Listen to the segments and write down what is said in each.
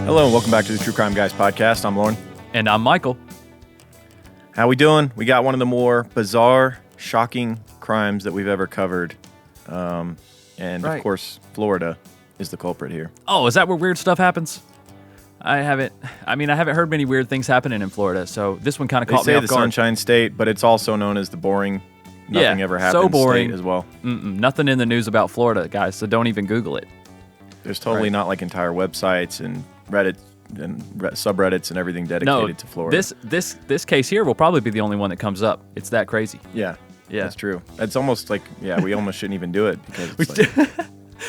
Hello and welcome back to the True Crime Guys podcast. I'm Lauren. And I'm Michael. How we doing? We got one of the more bizarre, shocking crimes that we've ever covered. And of course, Florida is the culprit here. Oh, is that where weird stuff happens? I haven't heard many weird things happening in Florida, so this one kind of caught me off guard. They say the Sunshine State, but it's also known as the boring, nothing ever happens so boring state as well. Nothing in the news about Florida, guys, so don't even Google it. There's totally not like entire websites and Reddit and subreddits and everything dedicated to Florida. This case here will probably be the only one that comes up. It's that crazy. Yeah, that's true. It's almost like, we almost shouldn't even do it because it's like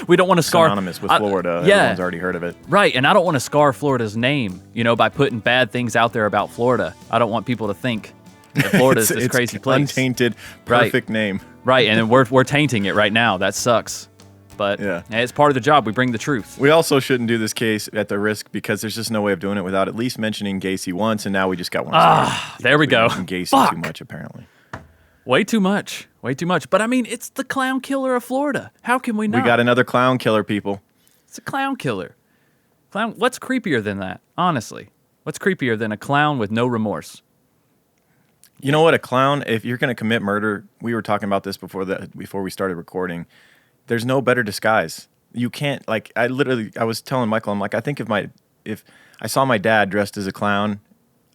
we don't want to scar synonymous with Florida. Everyone's already heard of it. Right, and I don't want to scar Florida's name, by putting bad things out there about Florida. I don't want people to think that Florida's this crazy place. Untainted, perfect name. Right, and we're tainting it right now. That sucks. But it's part of the job. We bring the truth. We also shouldn't do this case at the risk because there's just no way of doing it without at least mentioning Gacy once, and now we just got one. There we go. Gacy too much, apparently. Way too much. But I mean, it's the clown killer of Florida. How can we not? We got another clown killer, people. It's a clown killer. What's creepier than that, honestly? What's creepier than a clown with no remorse? You know what? A clown, if you're going to commit murder, we were talking about this before we started recording. There's no better disguise. You can't, I was telling Michael, I'm like, I think if I saw my dad dressed as a clown,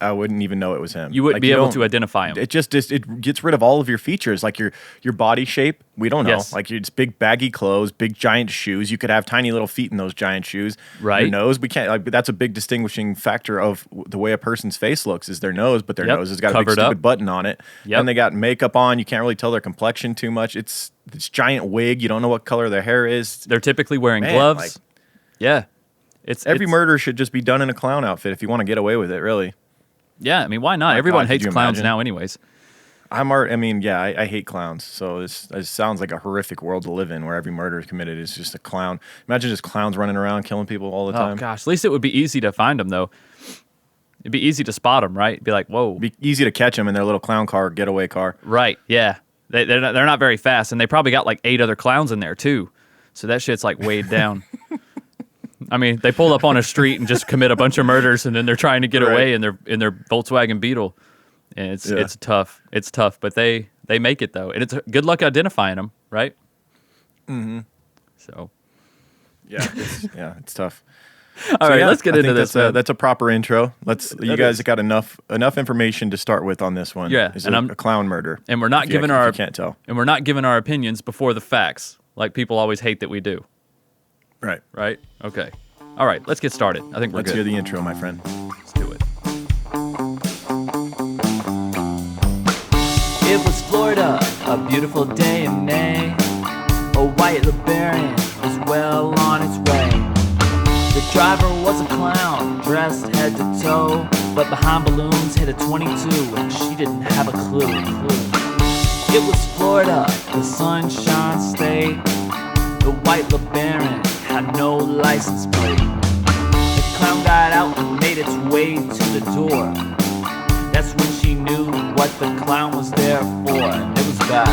I wouldn't even know it was him. You wouldn't be able to identify him. It it gets rid of all of your features, like your body shape. We don't know. Yes. Like it's big baggy clothes, big giant shoes. You could have tiny little feet in those giant shoes. Right. Your nose, we can't. That's a big distinguishing factor of the way a person's face looks is their nose, but their nose has got a big stupid button on it. Yep. And they got makeup on. You can't really tell their complexion too much. It's this giant wig. You don't know what color their hair is. They're typically wearing gloves. Every murder should just be done in a clown outfit if you want to get away with it, really. Yeah, I mean, why not? Everyone hates clowns now anyways. I hate clowns. So this sounds like a horrific world to live in where every murder committed is just a clown. Imagine just clowns running around killing people all the time. Oh, gosh. At least it would be easy to find them, though. It'd be easy to spot them, right? Be like, whoa. It'd be easy to catch them in their little clown car, getaway car. Right, yeah. They're not very fast, and they probably got like 8 other clowns in there, too. So that shit's like weighed down. I mean, they pull up on a street and just commit a bunch of murders, and then they're trying to get away in their Volkswagen Beetle, and it's tough. It's tough, but they make it though, and it's good luck identifying them, right? Mm-hmm. So, it's tough. All right, let's get into this. That's a proper intro. You guys got enough information to start with on this one. Yeah, and a clown murder, and we're not giving our can't tell, and we're not giving our opinions before the facts, like people always hate that we do. Right? Okay. All right, let's get started. I think we're good. Let's hear the intro, my friend. Let's do it. It was Florida, a beautiful day in May. A white LeBaron was well on its way. The driver was a clown, dressed head to toe, but behind balloons hit a 22 and she didn't have a clue. It was Florida, the Sunshine State. The white LeBaron had no license plate. The clown got out and made its way to the door. That's when she knew what the clown was there for. And it was bad.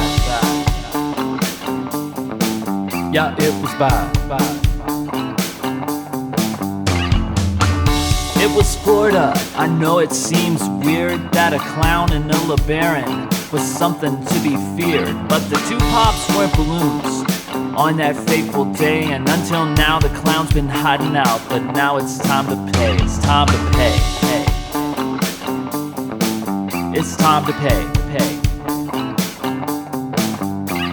Yeah, it was bad. It was Florida. I know it seems weird that a clown and a LeBaron was something to be feared, but the two pops weren't balloons on that fateful day, and until now the clown's been hiding out, but now it's time to pay. It's time to pay. It's time to pay.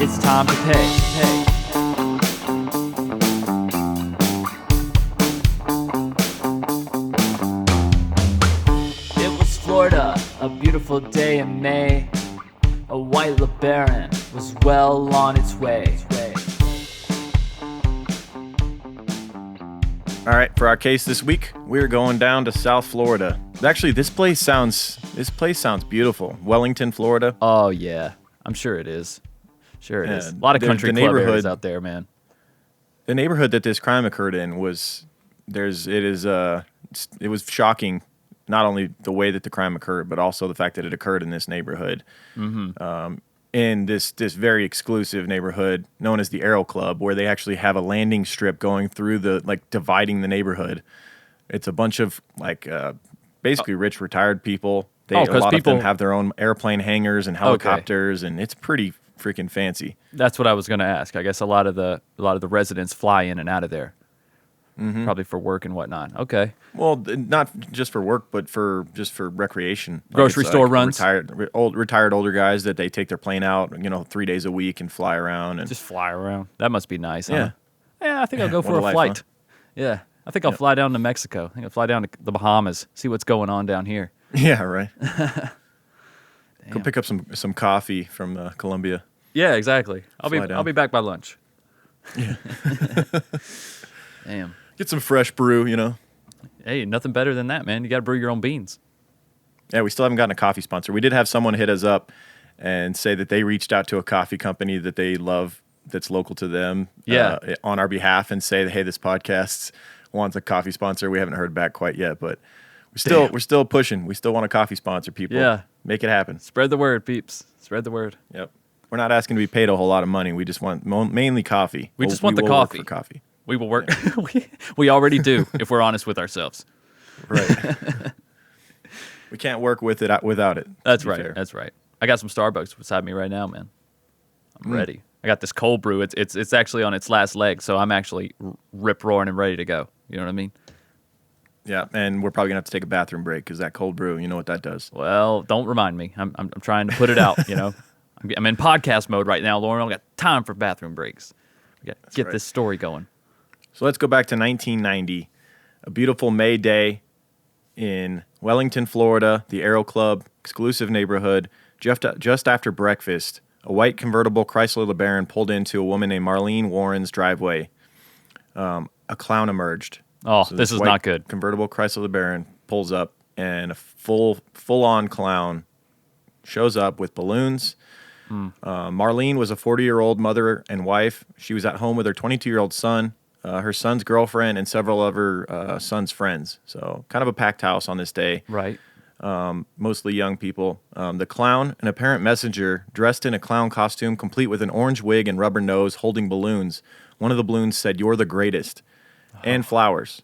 It's time to pay. It was Florida, a beautiful day in May. A white LeBaron was well on its way. All right, for our case this week, we're going down to South Florida. Actually, this place sounds beautiful. Wellington, Florida. Oh yeah, I'm sure it is. Sure it is. A lot of country club areas out there, man. The neighborhood that this crime occurred in it was shocking. Not only the way that the crime occurred, but also the fact that it occurred in this neighborhood. Mm-hmm. In this very exclusive neighborhood known as the Aero Club, where they actually have a landing strip going through dividing the neighborhood. It's a bunch of basically rich retired people. A 'cause lot people of them have their own airplane hangars and helicopters, and it's pretty freaking fancy. That's what I was going to ask. I guess a lot of the residents fly in and out of there, probably for work and whatnot. Okay. Well, not just for work, but just for recreation. Grocery store runs. Retired older guys that they take their plane out, 3 days a week and fly around and Just fly around. That must be nice, huh? Yeah. Yeah, I think I'll go for a life, flight. huh? Yeah. I think I'll fly down to Mexico. I think I'll fly down to the Bahamas, see what's going on down here. yeah, right. Go pick up some coffee from Colombia. Yeah, exactly. I'll Fly down. be back by lunch. Yeah. Damn. Get some fresh brew, Hey, nothing better than that, man. You got to brew your own beans. Yeah, we still haven't gotten a coffee sponsor. We did have someone hit us up and say that they reached out to a coffee company that they love that's local to them on our behalf and say, hey, this podcast wants a coffee sponsor. We haven't heard back quite yet, but we're still pushing. We still want a coffee sponsor, people. Yeah. Make it happen. Spread the word, peeps. Spread the word. Yep. We're not asking to be paid a whole lot of money. We just want mainly coffee. We just want the will coffee. Work for coffee. We will work. We already do, if we're honest with ourselves. Right. We can't work without it. That's to be right. fair. That's right. I got some Starbucks beside me right now, man. I'm ready. I got this cold brew. It's actually on its last leg, so I'm actually rip roaring and ready to go. You know what I mean? Yeah, and we're probably gonna have to take a bathroom break because that cold brew, you know what that does. Well, don't remind me. I'm trying to put it out. I'm in podcast mode right now, Lauren. I don't got time for bathroom breaks. We got to get right. this story going. So let's go back to 1990, a beautiful May day in Wellington, Florida, the Aero Club exclusive neighborhood. Just after breakfast, a white convertible Chrysler LeBaron pulled into a woman named Marlene Warren's driveway. A clown emerged. Oh, So this is white not good. Convertible Chrysler LeBaron pulls up, and a full-on clown shows up with balloons. Marlene was a 40-year-old mother and wife. She was at home with her 22-year-old son, her son's girlfriend, and several other son's friends. So kind of a packed house on this day. Right. Mostly young people. The clown, an apparent messenger, dressed in a clown costume, complete with an orange wig and rubber nose, holding balloons. One of the balloons said, "You're the greatest," and flowers.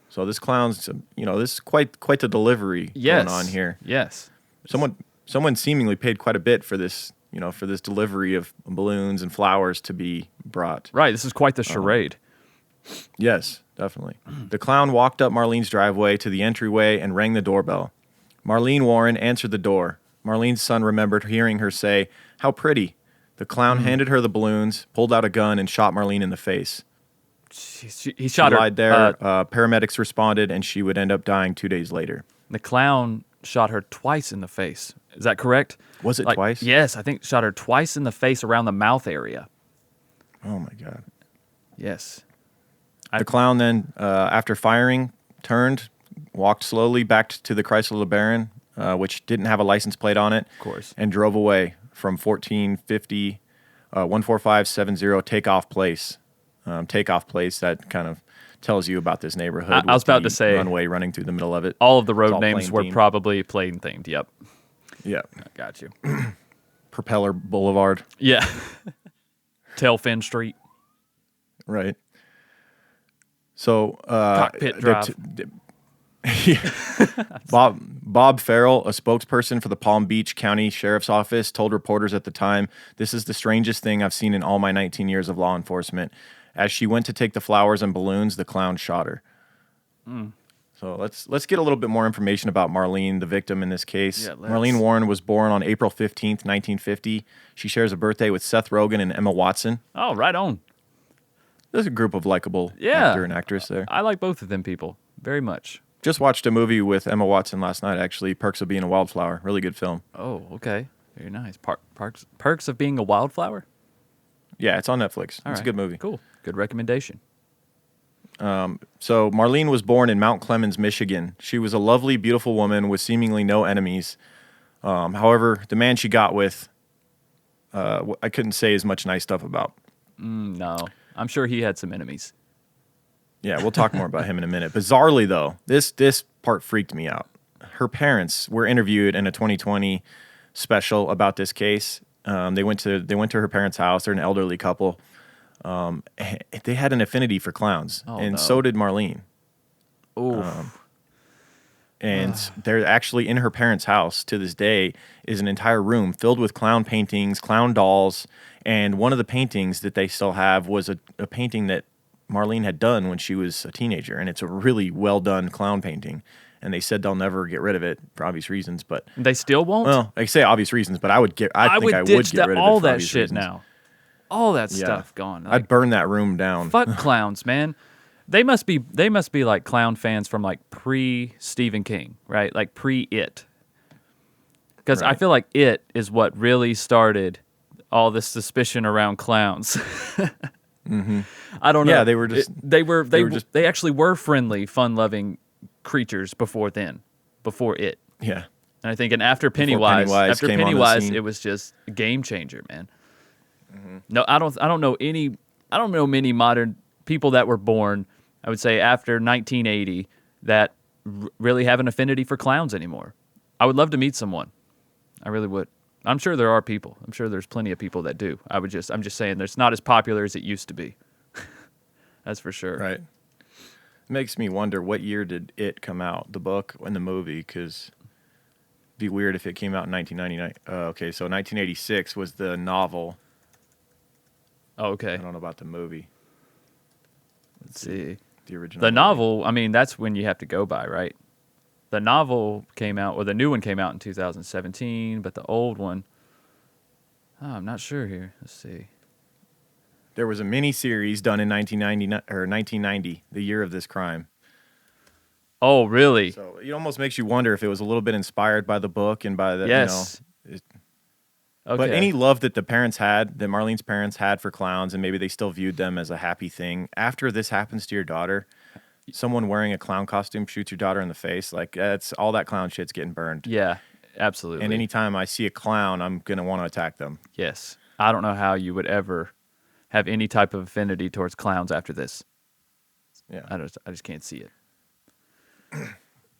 So this clown's, this is quite the delivery going on here. Yes. Someone seemingly paid quite a bit for this, for this delivery of balloons and flowers to be brought. Right. This is quite the charade. Yes, definitely. The clown walked up Marlene's driveway to the entryway and rang the doorbell. Marlene Warren answered the door. Marlene's son remembered hearing her say, "How pretty." The clown handed her the balloons, pulled out a gun, and shot Marlene in the face. He shot her. Lied there. Paramedics responded, and she would end up dying 2 days later. The clown shot her twice in the face. Is that correct? Was it twice? Yes, I think shot her twice in the face around the mouth area. Oh, my God. Yes. The clown then, after firing, turned, walked slowly back to the Chrysler LeBaron, which didn't have a license plate on it. Of course. And drove away from 14570 Takeoff Place. Takeoff Place, that kind of tells you about this neighborhood. I was about with to the say, runway running through the middle of it. All of the It's road all names plane were themed. probably plane themed. Yep. Yeah. I got you. Propeller Boulevard. Yeah. Tailfin Street. Right. So Cockpit Drive. Bob Farrell, a spokesperson for the Palm Beach County Sheriff's Office, told reporters at the time, "This is the strangest thing I've seen in all my 19 years of law enforcement. As she went to take the flowers and balloons, the clown shot her." So let's get a little bit more information about Marlene, the victim in this case. Yeah, let's. Marlene Warren was born on April 15th, 1950. She shares a birthday with Seth Rogen and Emma Watson. Oh, right on. There's a group of likable Yeah. actor and actress there. I like both of them people very much. Just watched a movie with Emma Watson last night, actually, Perks of Being a Wildflower. Really good film. Oh, okay. Very nice. Perks of Being a Wildflower? Yeah, it's on Netflix. All It's right. a good movie. Cool. Good recommendation. So Marlene was born in Mount Clemens, Michigan. She was a lovely, beautiful woman with seemingly no enemies. However, the man she got with, I couldn't say as much nice stuff about. No. I'm sure he had some enemies. Yeah, we'll talk more about him in a minute. Bizarrely, though, this part freaked me out. Her parents were interviewed in a 2020 special about this case. They went to her parents' house. They're an elderly couple. They had an affinity for clowns, Oh, and no. so did Marlene. Oof. And there actually in her parents' house to this day is an entire room filled with clown paintings, clown dolls, and one of the paintings that they still have was a painting that Marlene had done when she was a teenager, and it's a really well done clown painting. And they said they'll never get rid of it for obvious reasons, but They still won't? well, I say obvious reasons, but I would get. I think I would ditch get rid of it all for that obvious shit reasons. now. All that Yeah. stuff gone. Like, I'd burn that room down. fuck clowns, man. They must be like clown fans from like pre Stephen King, right? Like pre It. Because I Right. feel like It is what really started all this suspicion around clowns. I don't know. Yeah, they were just- they actually were friendly, fun-loving creatures before It. Yeah. And I think after Pennywise came onto the scene. it was just a game changer, man. No, I don't know many modern people that were born, I would say after 1980, that really have an affinity for clowns anymore. I would love to meet someone. I really would. I'm sure there are people. I'm sure there's plenty of people that do. I'm just saying it's not as popular as it used to be. That's for sure. Right. Makes me wonder what year did it come out, the book and the movie? Because it'd be weird if it came out in 1999. Okay, so 1986 was the novel. Oh, okay. I don't know about the movie, Let's see. the original. The movie. novel, I mean, that's when you have to go by, right? The novel came out, or the new one came out in 2017, but the old one, I'm not sure here. Let's see. There was a mini series done in 1990, the year of this crime. Oh, really? So it almost makes you wonder if it was a little bit inspired by the book and by the Yes. Okay. Okay. But any love that the parents had, that Marlene's parents had for clowns, and maybe they still viewed them as a happy thing. After this happens to your daughter, someone wearing a clown costume shoots your daughter in the face. Like that's all that clown shit's getting burned. Yeah, absolutely. And anytime I see a clown, I'm gonna want to attack them. Yes. I don't know how you would ever have any type of affinity towards clowns after this. Yeah. I just can't see it.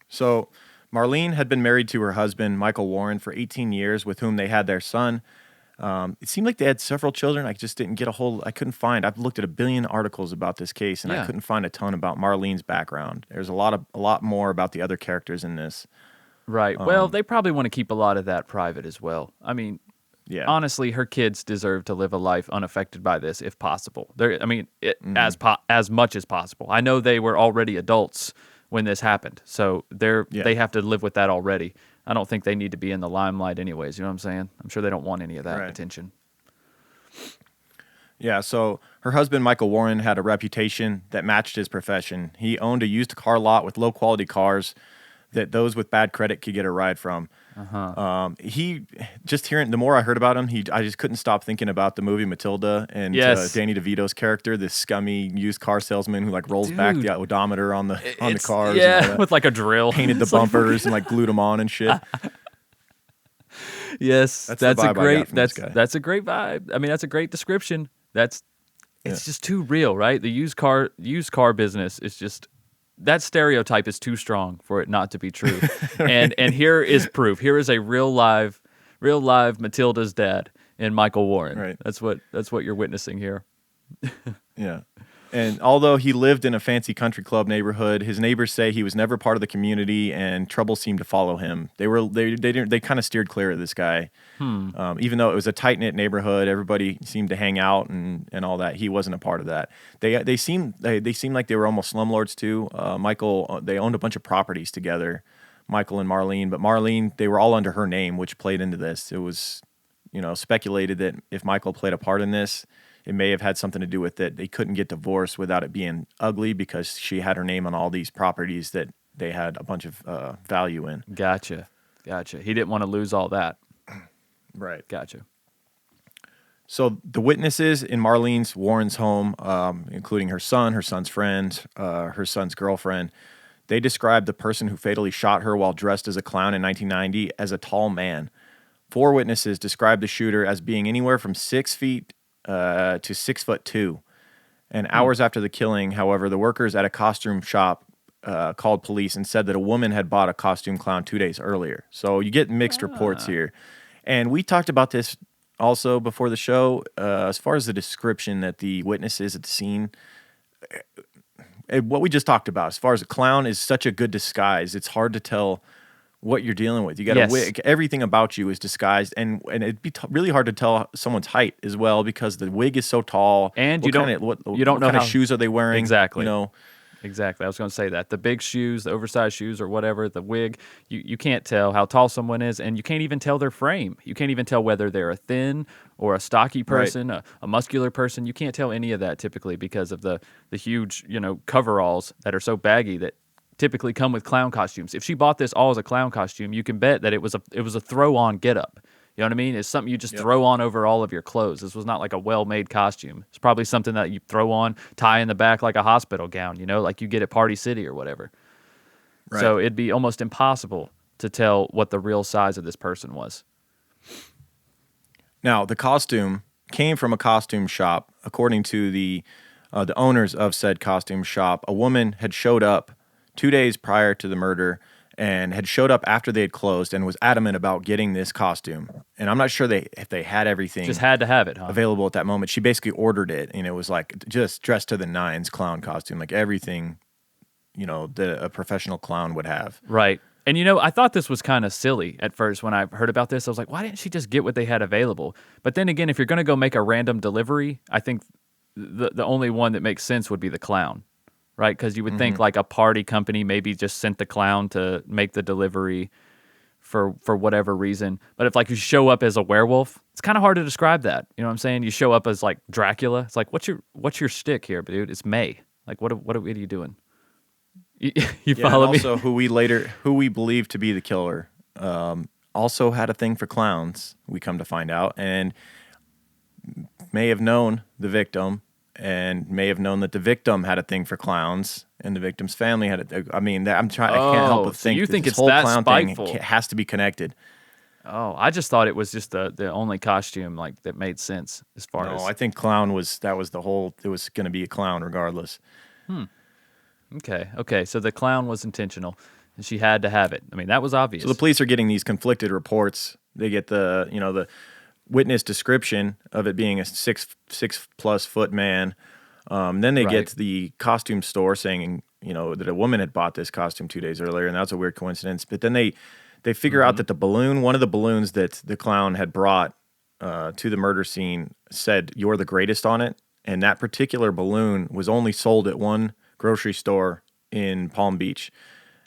So Marlene had been married to her husband, Michael Warren, for 18 years, with whom they had their son. It seemed like they had several children. I just didn't get I couldn't find. I've looked at a billion articles about this case, and Yeah. I couldn't find a ton about Marlene's background. There's a lot more about the other characters in this. Right. Well, they probably want to keep a lot of that private as well. I mean, Yeah. honestly, her kids deserve to live a life unaffected by this, if possible. As much as possible. I know they were already adults when this happened, so they have to live with that already. I don't think they need to be in the limelight, anyways. You know what I'm saying? I'm sure they don't want any of that Right. attention. Yeah, so her husband, Michael Warren, had a reputation that matched his profession. He owned a used car lot with low-quality cars that those with bad credit could get a ride from. The more I heard about him, I just couldn't stop thinking about the movie Matilda and Yes. Danny DeVito's character, this scummy used car salesman who like rolls back Dude. the odometer on the cars. and all Yeah, that. with like a drill. Painted the It's like bumpers and like glued them on and shit. Yes, That's the that's a vibe I got great. from this That's guy. that's a great vibe. I mean, that's a great description. It's just too real, right? The used car business is just that stereotype is too strong for it not to be true. And here is proof. Here is a real live Matilda's dad in Michael Warren. Right. That's what you're witnessing here. Yeah. And although he lived in a fancy country club neighborhood, his neighbors say he was never part of the community, and trouble seemed to follow him. They kind of steered clear of this guy, even though it was a tight knit neighborhood. Everybody seemed to hang out and all that. He wasn't a part of that. They seemed like they were almost slumlords too. Michael, they owned a bunch of properties together, Michael and Marlene. But Marlene, they were all under her name, which played into this. It was, speculated that if Michael played a part in this, it may have had something to do with it. They couldn't get divorced without it being ugly because she had her name on all these properties that they had a bunch of value in. Gotcha. He didn't want to lose all that. Right. Gotcha. So the witnesses in Marlene's Warren's home, including her son's friend, her son's girlfriend, they described the person who fatally shot her while dressed as a clown in 1990 as a tall man. 4 witnesses described the shooter as being anywhere from 6 feet to 6'2". And hours after the killing, however, the workers at a costume shop called police and said that a woman had bought a costume clown 2 days earlier. So you get mixed reports here. And we talked about this also before the show, as far as the description that the witnesses at the scene, what we just talked about, as far as a clown is such a good disguise, it's hard to tell what you're dealing with. You got a wig. Everything about you is disguised, and it'd be really hard to tell someone's height as well because the wig is so tall. And what kind of shoes are they wearing? Exactly. You know. Exactly. I was going to say that. The big shoes, the oversized shoes or whatever, the wig, you can't tell how tall someone is, and you can't even tell their frame. You can't even tell whether they're a thin or a stocky person, a muscular person. You can't tell any of that typically because of the huge, coveralls that are so baggy that typically come with clown costumes. If she bought this all as a clown costume, you can bet that it was a throw-on getup. You know what I mean? It's something you just throw on over all of your clothes. This was not like a well-made costume. It's probably something that you throw on, tie in the back like a hospital gown, like you get at Party City or whatever. Right. So it'd be almost impossible to tell what the real size of this person was. Now, the costume came from a costume shop. According to the owners of said costume shop, a woman had showed up 2 days prior to the murder and had showed up after they had closed and was adamant about getting this costume. And I'm not sure if they had everything. Just had to have it, huh? Available at that moment. She basically ordered it, and it was like just dressed to the nines clown costume, like everything, that a professional clown would have. Right. And I thought this was kind of silly at first when I heard about this. I was like, why didn't she just get what they had available? But then again, if you're going to go make a random delivery, I think the only one that makes sense would be the clown. Right, because you would think like a party company maybe just sent the clown to make the delivery for whatever reason. But if like you show up as a werewolf, it's kind of hard to describe that. You know what I'm saying? You show up as like Dracula. It's like what's your shtick here, dude? It's May. Like what are you doing? You follow me? Also, who we believe to be the killer, also had a thing for clowns. We come to find out, and may have known the victim. And may have known that the victim had a thing for clowns, and the victim's family had it. I mean, I can't help but think you that think this it's whole that clown spiteful. thing has to be connected. Oh, I just thought it was just the only costume like that made sense as far as. No, I think clown was the whole. It was going to be a clown regardless. Okay. So the clown was intentional, and she had to have it. I mean, that was obvious. So the police are getting these conflicted reports. They get the witness description of it being a 6+ foot man. Then they get the costume store saying, that a woman had bought this costume 2 days earlier, and that's a weird coincidence. But then they figure out that one of the balloons that the clown had brought to the murder scene said, "You're the greatest" on it. And that particular balloon was only sold at one grocery store in Palm Beach.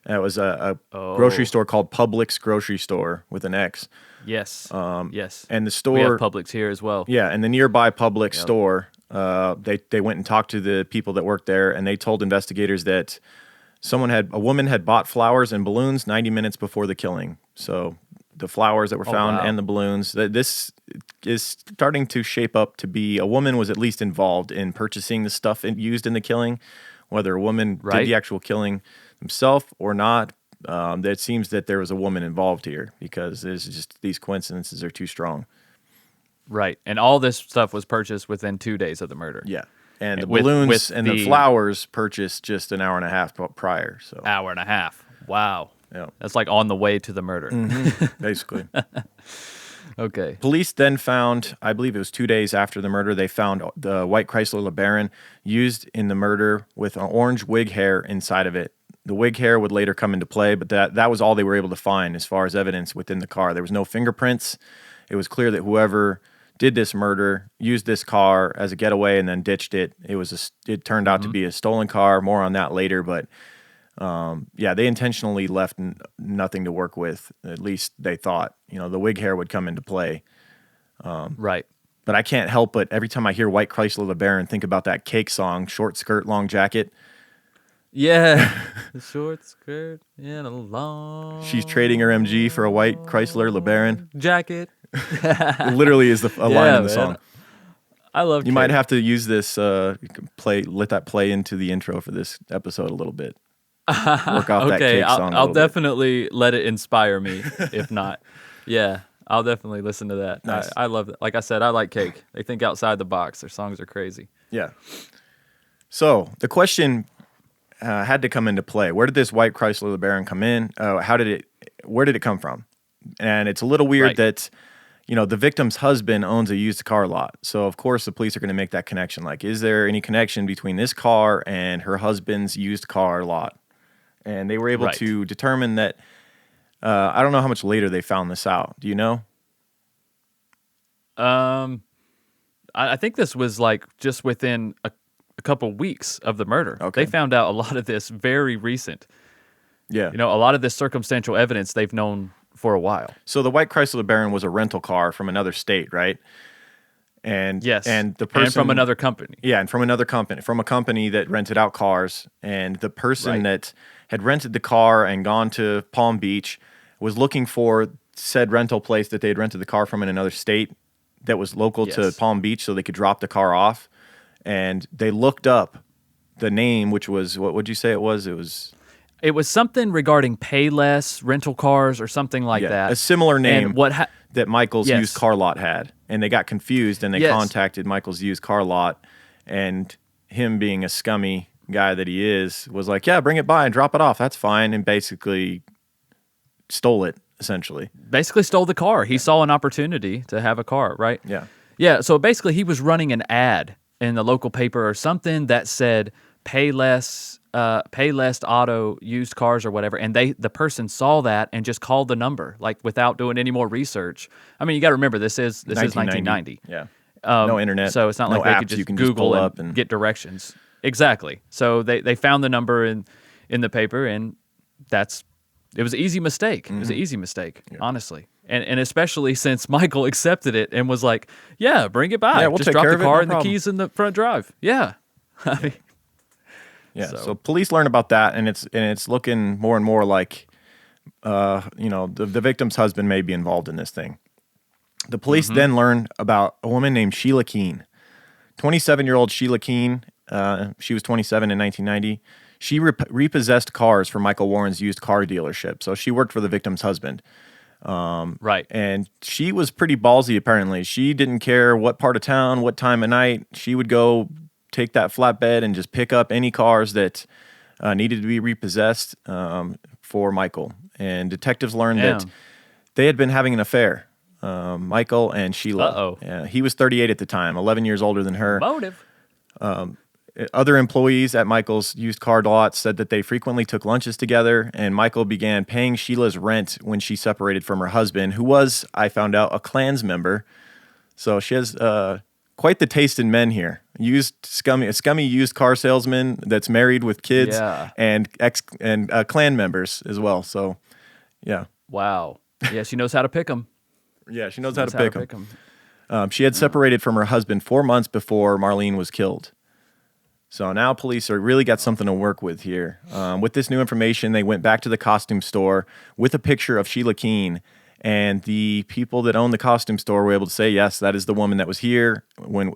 It was a grocery store called Publix Grocery Store with an X. Yes. Yes. And the store... We have Publix here as well. Yeah, and the nearby Publix store, they went and talked to the people that worked there, and they told investigators that a woman had bought flowers and balloons 90 minutes before the killing. So the flowers that were found and the balloons, this is starting to shape up to be a woman was at least involved in purchasing the stuff used in the killing, whether a woman did the actual killing himself or not. It seems that there was a woman involved here because there's just these coincidences are too strong. Right. And all this stuff was purchased within 2 days of the murder. Yeah. And the balloons and the flowers purchased just an hour and a half prior. So hour and a half. Wow. Yeah. That's like on the way to the murder. Basically. Okay. Police then found, I believe it was 2 days after the murder, they found the white Chrysler LeBaron used in the murder with an orange wig hair inside of it. The wig hair would later come into play, but that was all they were able to find as far as evidence within the car. There was no fingerprints. It was clear that whoever did this murder used this car as a getaway and then ditched it. It turned out to be a stolen car. More on that later, but they intentionally left nothing to work with. At least they thought, the wig hair would come into play. Right. But I can't help but every time I hear White Chrysler LeBaron, think about that Cake song, Short Skirt, Long Jacket. Yeah. The short skirt and a long... She's trading her MG for a white Chrysler LeBaron. Jacket. It literally is a line in the song. I love You might have to use this, let that play into the intro for this episode a little bit. Work off that Cake song I'll definitely let it inspire me, if not. Yeah, I'll definitely listen to that. Nice. I love that. Like I said, I like Cake. They think outside the box. Their songs are crazy. Yeah. So the question had to come into play. Where did this white Chrysler LeBaron come in? Where did it come from? And it's a little weird that, the victim's husband owns a used car lot. So, of course, the police are going to make that connection. Like, is there any connection between this car and her husband's used car lot? And they were able Right. to determine that. I don't know how much later they found this out. Do you know? I think this was like just within a couple weeks of the murder. Okay. They found out a lot of this very recent. Yeah. A lot of this circumstantial evidence they've known for a while. So the white Chrysler LeBaron was a rental car from another state, right? And Yes. and the person and from another company. Yeah, and from another company, from a company that rented out cars. And the person Right. that had rented the car and gone to Palm Beach was looking for said rental place that they had rented the car from in another state that was local to Yes. Palm Beach, so they could drop the car off. And they looked up the name, which was, what would you say it was? It was something regarding Payless rental cars or something like that. a similar name And what that Michael's Yes. used car lot had. And they got confused, and they Yes. contacted Michael's used car lot, and him being a scummy guy that he is, was like, yeah, bring it by and drop it off. That's fine. And basically stole it, essentially. basically stole the car. He saw an opportunity to have a car, right? Yeah. Yeah, so basically he was running an ad in the local paper or something that said pay less auto used cars or whatever, and the person saw that and just called the number like without doing any more research. I mean, you got to remember this is 1990. Yeah. No internet. So it's not no like they apps could just you can Google just pull and up and get directions. Exactly. So they found the number in the paper, and it was an easy mistake. It was an easy mistake, honestly. And especially since Michael accepted it and was like, yeah, bring it by. Yeah, we'll just take drop care the of it, car no and the problem." keys in the front drive. Yeah. I mean, Yeah. So- So police learn about that, and it's looking more and more like, the victim's husband may be involved in this thing. The police then learn about a woman named Sheila Keene, 27-year-old Sheila Keene. She was 27 in 1990. She repossessed cars for Michael Warren's used car dealership. So she worked for the victim's husband. right. And she was pretty ballsy, apparently. She didn't care what part of town, what time of night. She would go take that flatbed and just pick up any cars that needed to be repossessed for Michael. And detectives learned that Damn. they had been having an affair, Michael and Sheila. Uh-oh. He was 38 at the time, 11 years older than her. Motive. Other employees at Michael's used car lot said that they frequently took lunches together, and Michael began paying Sheila's rent when she separated from her husband, who was, I found out, a Klans member. So she has quite the taste in men here. A scummy used car salesman that's married with kids, Yeah. and Klan members as well. So, yeah. Wow. Yeah, she knows how to pick them. Yeah, she knows how to pick them. 'em. She had separated from her husband 4 months before Marlene was killed. So now police are really got something to work with here. With this new information, they went back to the costume store with a picture of Sheila Keene, and the people that own the costume store were able to say, yes, that is the woman that was here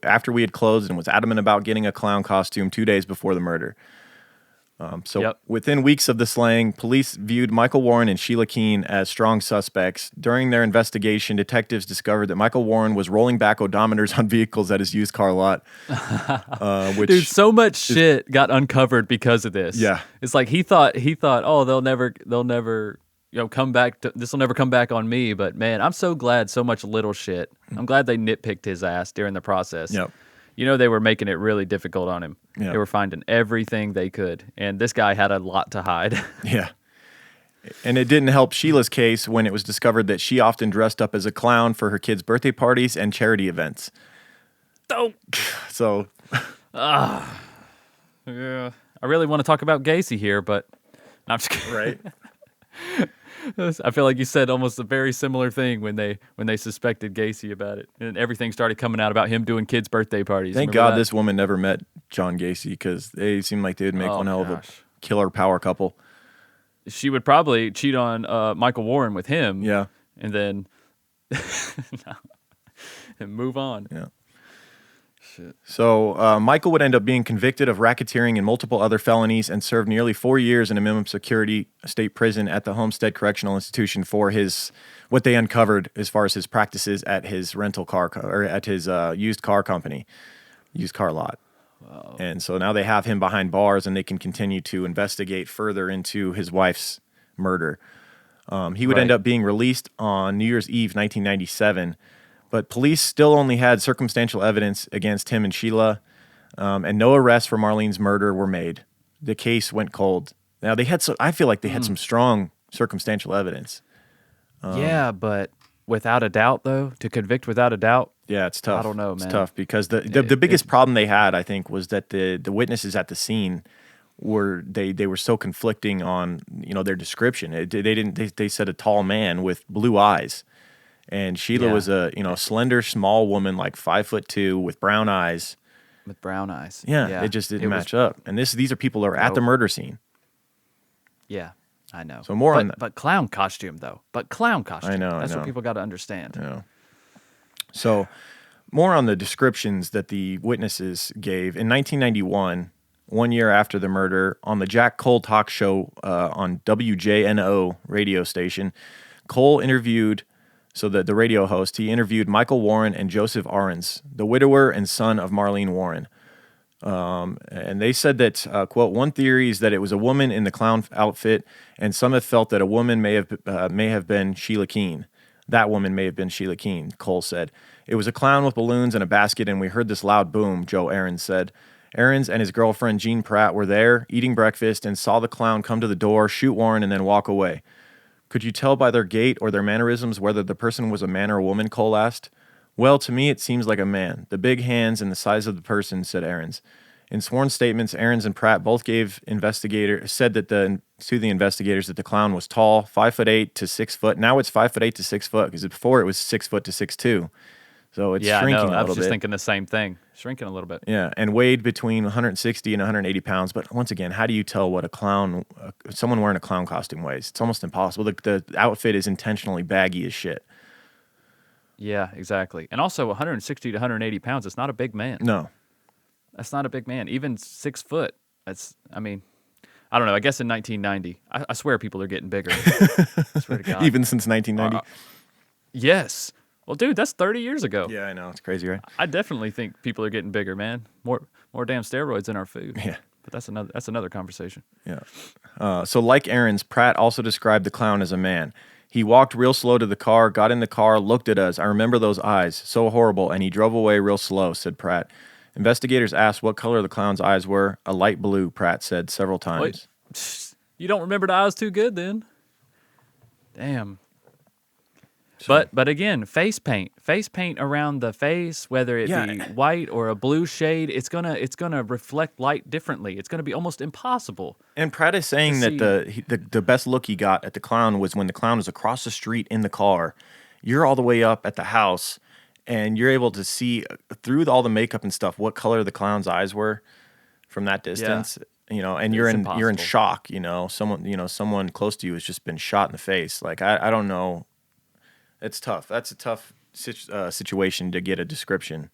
after we had closed and was adamant about getting a clown costume 2 days before the murder. Yep. Within weeks of the slaying, police viewed Michael Warren and Sheila Keene as strong suspects. During their investigation, detectives discovered that Michael Warren was rolling back odometers on vehicles at his used car lot. Which Dude, so much shit got uncovered because of this. Yeah. It's like he thought, oh, they'll never, come back this will never come back on me. But man, I'm so glad so much little shit. I'm glad they nitpicked his ass during the process. Yep. They were making it really difficult on him. Yeah. They were finding everything they could. And this guy had a lot to hide. Yeah. And it didn't help Sheila's case when it was discovered that she often dressed up as a clown for her kids' birthday parties and charity events. Oh. So, Yeah. I really want to talk about Gacy here, but no, I'm just kidding. right. I feel like you said almost a very similar thing when they suspected Gacy about it, and everything started coming out about him doing kids' birthday parties. Thank Remember God that? this woman never met John Gacy, because they seem like they would make Oh, one hell of a gosh. killer power couple. She would probably cheat on Michael Warren with him. Yeah. And then and move on. Yeah. So Michael would end up being convicted of racketeering and multiple other felonies and served nearly 4 years in a minimum security state prison at the Homestead Correctional Institution for what they uncovered as far as his practices at his rental car or at his used car company, used car lot. Wow. And so now they have him behind bars, and they can continue to investigate further into his wife's murder. He would end Right. up being released on New Year's Eve, 1997. But police still only had circumstantial evidence against him and Sheila, and no arrests for Marlene's murder were made. The case went cold. Now I feel like they had some strong circumstantial evidence. Yeah, but without a doubt, though, to convict without a doubt, Yeah, it's tough. I don't know, man. It's tough because the biggest problem they had, I think, was that the witnesses at the scene they were so conflicting on their description. They said a tall man with blue eyes, and Sheila Yeah. was a slender, small woman like 5'2" with brown eyes. with brown eyes. Yeah, it just didn't was- match up. And these are people that are at the Nope. murder scene. Yeah, I know. So more but, on that. But clown costume, though. But clown costume. know, I That's know. what people got to understand. So more on the descriptions that the witnesses gave. In 1991, 1 year after the murder, on the Jack Cole talk show on WJNO radio station, Cole interviewed, the radio host, he interviewed Michael Warren and Joseph Ahrens, the widower and son of Marlene Warren. And they said that, quote, one theory is that it was a woman in the clown outfit, and some have felt that a woman may have been Sheila Keene. That woman may have been Sheila Keene, Cole said. It was a clown with balloons and a basket, and we heard this loud boom, Joe Ahrens said. Ahrens and his girlfriend, Jean Pratt, were there, eating breakfast, and saw the clown come to the door, shoot Warren, and then walk away. Could you tell by their gait or their mannerisms whether the person was a man or a woman, Cole asked. Well, to me, it seems like a man. The big hands and the size of the person, said Ahrens. In sworn statements, Ahrens and Pratt both said to the investigators that the clown was tall, 5'8" to 6 foot. Now it's 5'8" to 6 foot because before it was 6 foot to 6'2". So it's Yeah, I shrinking know. a I little was just bit. thinking the same thing. Shrinking a little bit. Yeah, and weighed between 160 and 180 pounds. But once again, how do you tell what someone wearing a clown costume weighs? It's almost impossible. The outfit is intentionally baggy as shit. Yeah, exactly. And also 160 to 180 pounds, it's not a big man. No. That's not a big man. Even 6 foot. I don't know. I guess in 1990, I swear people are getting bigger. I swear to God. Even since 1990. Yes. Well, dude, that's 30 years ago. Yeah, I know. It's crazy, right? I definitely think people are getting bigger, man. More damn steroids in our food. Yeah. But that's another conversation. Yeah. So like Ahrens, Pratt also described the clown as a man. He walked real slow to the car, got in the car, looked at us. I remember those eyes. So horrible. And he drove away real slow, said Pratt. Investigators asked what color the clown's eyes were. A light blue, Pratt said several times. Wait, you don't remember the eyes too good then? Damn. But again, face paint around the face, whether it be white or a blue shade, it's gonna reflect light differently. It's gonna be almost impossible. And Pratt is saying that the best look he got at the clown was when the clown was across the street in the car. You're all the way up at the house, and you're able to see through all the makeup and stuff what color the clown's eyes were from that distance. And you're in impossible. shock. Someone close to you has just been shot in the face. Like I don't know. It's tough. That's a tough situation to get a description.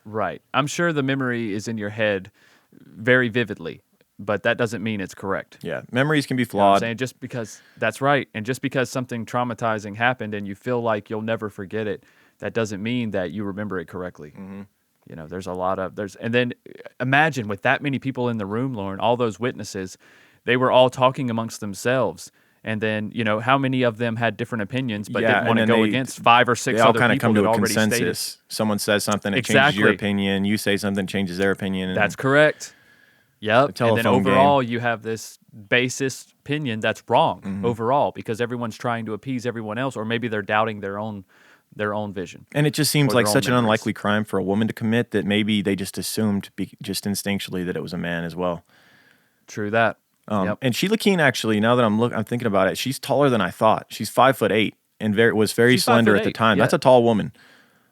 Right. I'm sure the memory is in your head very vividly, but that doesn't mean it's correct. Yeah, memories can be You know what I'm flawed. saying? Just because that's right, and just because something traumatizing happened and you feel like you'll never forget it, that doesn't mean that you remember it correctly. Mm-hmm. There's a lot of and then imagine with that many people in the room, Lauren, all those witnesses, they were all talking amongst themselves. And then, how many of them had different opinions, but didn't want to go against 5 or 6 They all other kind of people come to that a already consensus. stated. Someone says something, it changes your Exactly. opinion. You say something, changes their opinion. And That's correct. Yep. And then telephone overall, you have this basis opinion that's wrong overall because everyone's trying to appease everyone else, or maybe they're doubting their own vision. And it just seems or like their own such an memories. unlikely crime for a woman to commit that maybe they just assumed just instinctually that it was a man as well. True that. Yep. And Sheila Keene, actually, now that I'm thinking about it, she's taller than I thought. She's 5'8" and was very She's slender at the 5'8", time. yeah. That's a tall woman.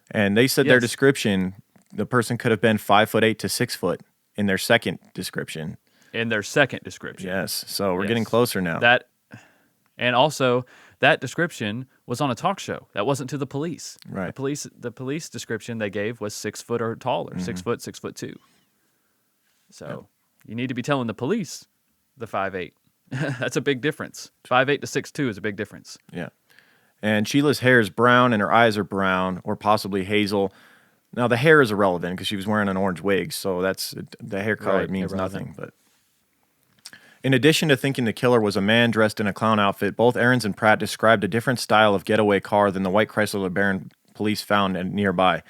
And they said their Yes. description, the person could have been 5'8" to 6 foot in their second description. In their second description. Yes. So we're Yes. getting closer now. And also, that description was on a talk show. That wasn't to the police. Right. The police description they gave was 6 foot or taller, 6'2". So you need to be telling the police the 5'8". That's a big difference. 5'8" to 6'2" is a big difference. Yeah. And Sheila's hair is brown and her eyes are brown or possibly hazel. Now, the hair is irrelevant because she was wearing an orange wig, so the hair color Right, means irrelevant. nothing. But in addition to thinking the killer was a man dressed in a clown outfit, both Ahrens and Pratt described a different style of getaway car than the white Chrysler LeBaron police found nearby.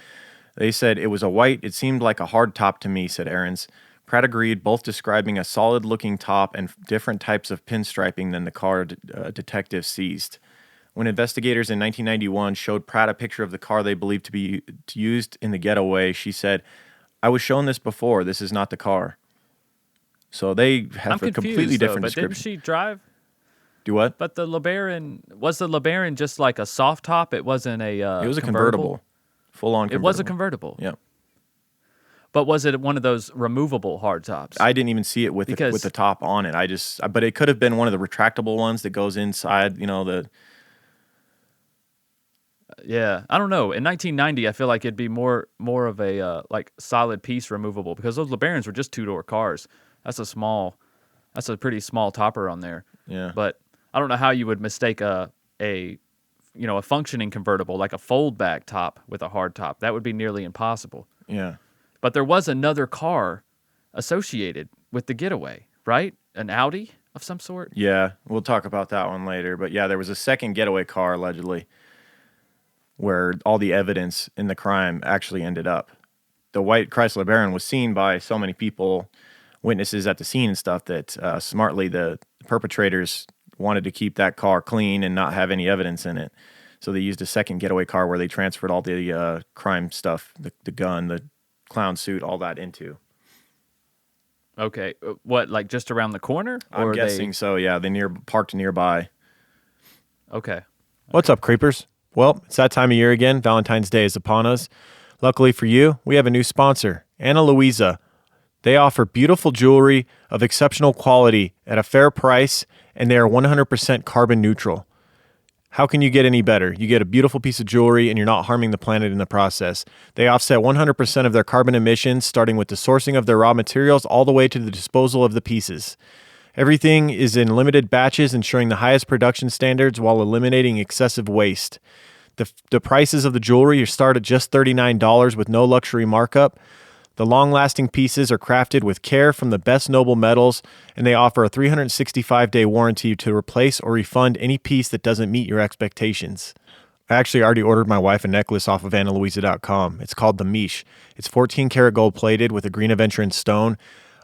They said it was a white, it seemed like a hard top to me, said Ahrens. Pratt agreed, both describing a solid-looking top and different types of pinstriping than the car detectives seized. When investigators in 1991 showed Pratt a picture of the car they believed to be used in the getaway, she said, "I was shown this before. This is not the car." So they have a completely different but description. didn't she drive? Do what? But the LeBaron just like a soft top? It wasn't a It was a convertible. Full-on convertible. It was a convertible. Yep. But was it one of those removable hard tops? I didn't even see it with the top on it. But it could have been one of the retractable ones that goes inside, Yeah, I don't know. In 1990, I feel like it'd be more of a like solid piece removable because those LeBarons were just two-door cars. That's a pretty small topper on there. Yeah. But I don't know how you would mistake a functioning convertible like a fold-back top with a hard top. That would be nearly impossible. Yeah. But there was another car associated with the getaway, right? An Audi of some sort? Yeah, we'll talk about that one later. But yeah, there was a second getaway car, allegedly, where all the evidence in the crime actually ended up. The white Chrysler LeBaron was seen by so many people, witnesses at the scene and stuff, that smartly the perpetrators wanted to keep that car clean and not have any evidence in it. So they used a second getaway car where they transferred all the crime stuff, the gun, the clown suit, all that into. Okay. What, like just around the corner? I'm guessing so, yeah. They parked nearby. Okay. What's up, creepers? Well, it's that time of year again. Valentine's Day is upon us. Luckily for you, we have a new sponsor, Ana Luisa. They offer beautiful jewelry of exceptional quality at a fair price, and they are 100% carbon neutral. How can you get any better? You get a beautiful piece of jewelry and you're not harming the planet in the process. They offset 100% of their carbon emissions, starting with the sourcing of their raw materials all the way to the disposal of the pieces. Everything is in limited batches, ensuring the highest production standards while eliminating excessive waste. The prices of the jewelry start at just $39 with no luxury markup. The long-lasting pieces are crafted with care from the best noble metals, and they offer a 365-day warranty to replace or refund any piece that doesn't meet your expectations. I actually already ordered my wife a necklace off of analuisa.com. It's called the Miche. It's 14-karat gold-plated with a green aventurine stone.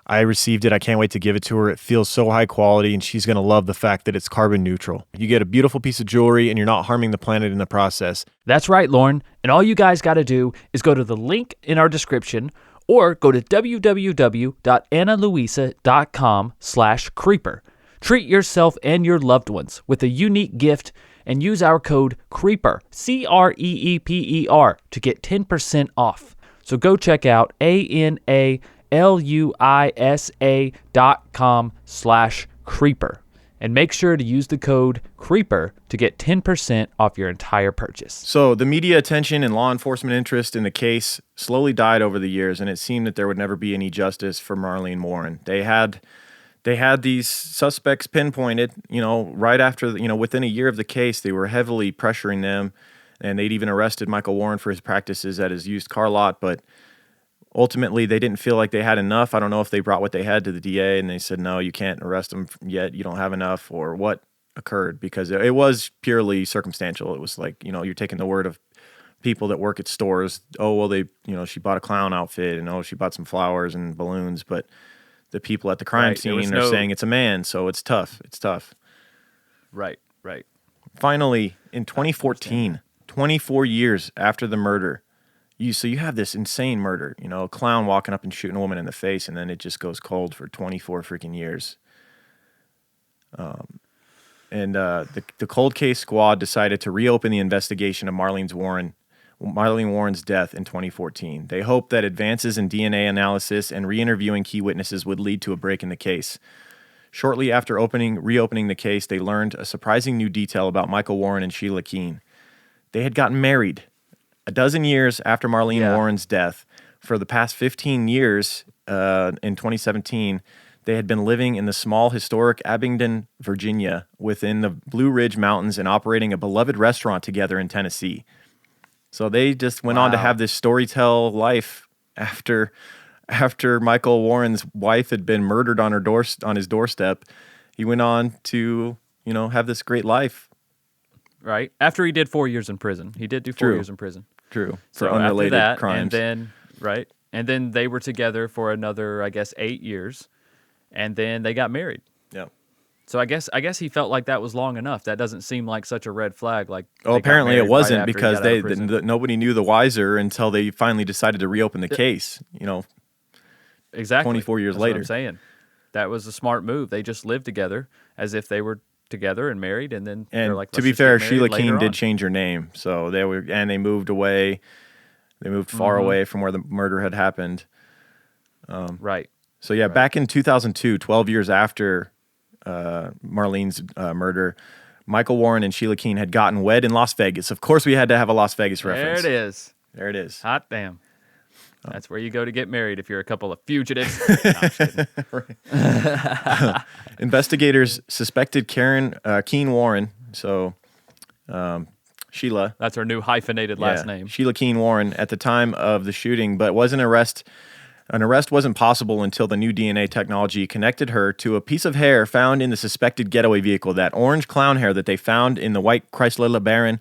I received it. I can't wait to give it to her. It feels so high quality, and she's going to love the fact that it's carbon neutral. You get a beautiful piece of jewelry, and you're not harming the planet in the process. That's right, Lauren. And all you guys got to do is go to the link in our description or go to www.analuisa.com/creeper. Treat yourself and your loved ones with a unique gift and use our code CREEPER, CREEPER, to get 10% off. So go check out analuisa.com/creeper. And make sure to use the code CREEPER to get 10% off your entire purchase. So the media attention and law enforcement interest in the case slowly died over the years, and it seemed that there would never be any justice for Marlene Warren. They had these suspects pinpointed, right after, within a year of the case, they were heavily pressuring them, and they'd even arrested Michael Warren for his practices at his used car lot, but ultimately, they didn't feel like they had enough. I don't know if they brought what they had to the DA and they said, no, you can't arrest them yet. You don't have enough, or what occurred, because it was purely circumstantial. It was like, you're taking the word of people that work at stores. Oh, well, she bought a clown outfit, and she bought some flowers and balloons. But the people at the crime scene are saying it's a man, so it's tough. It's tough. Right. Finally, in 2014, 24 years after the murder, you have this insane murder, a clown walking up and shooting a woman in the face, and then it just goes cold for 24 freaking years. The cold case squad decided to reopen the investigation of Marlene Warren's death in 2014. They hoped that advances in DNA analysis and re-interviewing key witnesses would lead to a break in the case. Shortly after reopening the case, they learned a surprising new detail about Michael Warren and Sheila Keene. They had gotten married a dozen years after Marlene Warren's death. For the past 15 years, in 2017, they had been living in the small, historic Abingdon, Virginia, within the Blue Ridge Mountains, and operating a beloved restaurant together in Tennessee. So they just went on to have this storytell life after Michael Warren's wife had been murdered on his doorstep. He went on to, have this great life. Right. After he did 4 years in prison. He did do 4 years in prison. True. So For unrelated after that, crimes. and then they were together for another, I guess, 8 years, and then they got married. Yeah. So I guess he felt like that was long enough. That doesn't seem like such a red flag. Like, Oh, they got apparently it married right wasn't after he because got out of prison. nobody knew the wiser until they finally decided to reopen the case. Exactly. 24 years That's later. what I'm saying. That was a smart move. They just lived together as if they were together and married, and then And they're like, to "Let's be just fair, get Sheila married later Keene did on." change her name, so they moved away. They moved far away from where the murder had happened. Right. So yeah, back in 2002, 12 years after Marlene's murder, Michael Warren and Sheila Keene had gotten wed in Las Vegas. Of course, we had to have a Las Vegas reference. There it is. There it is. Hot damn. That's where you go to get married if you're a couple of fugitives. No, I'm just kidding. Investigators suspected Keene Warren, so Sheila. That's her new hyphenated last name. Sheila Keene Warren at the time of the shooting, but an arrest wasn't possible until the new DNA technology connected her to a piece of hair found in the suspected getaway vehicle, that orange clown hair that they found in the white Chrysler LeBaron.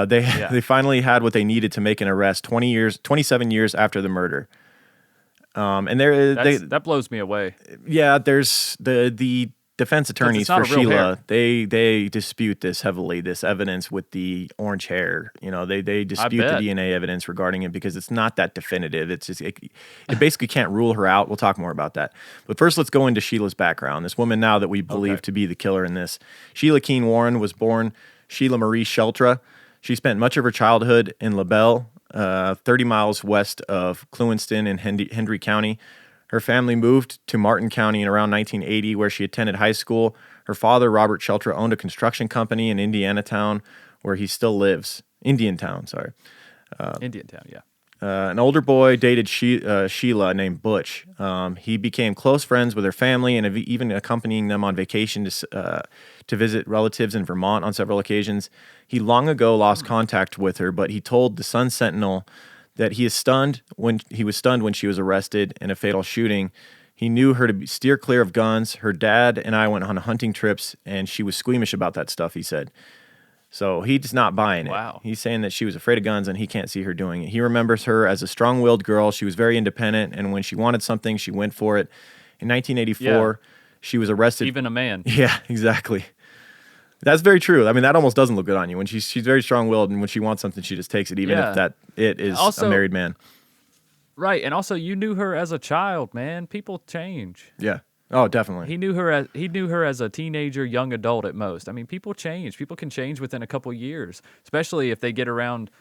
They finally had what they needed to make an arrest 27 years after the murder. And That blows me away. yeah, there's the defense attorneys not for a real Sheila. hair. They dispute this heavily, this evidence with the orange hair. They dispute the bet. DNA evidence regarding it because it's not that definitive. It's just it basically can't rule her out. We'll talk more about that. But first, let's go into Sheila's background. This woman now that we believe to be the killer in this. Sheila Keene Warren was born Sheila Marie Sheltra. She spent much of her childhood in LaBelle, 30 miles west of Clewiston in Hendry County. Her family moved to Martin County in around 1980, where she attended high school. Her father, Robert Sheltra, owned a construction company in Indianatown, where he still lives. Indiantown, sorry. Indiantown, yeah. An older boy dated Sheila named Butch. He became close friends with her family and even accompanying them on vacation to visit relatives in Vermont on several occasions. He long ago lost contact with her, but he told the Sun Sentinel that he was stunned when she was arrested in a fatal shooting. He knew her to steer clear of guns. Her dad and I went on hunting trips, and she was squeamish about that stuff, he said. So he's not buying it. Wow. He's saying that she was afraid of guns and he can't see her doing it. He remembers her as a strong-willed girl. She was very independent, and when she wanted something, she went for it. In 1984, she was arrested. Even a man. Yeah, exactly. That's very true. I mean, that almost doesn't look good on you. When she's very strong-willed, and when she wants something, she just takes it, even if it is Also, a married man. Right, and also you knew her as a child, man. People change. Yeah. Oh, definitely. He knew her as a teenager, young adult at most. I mean, people change. People can change within a couple years, especially if they get around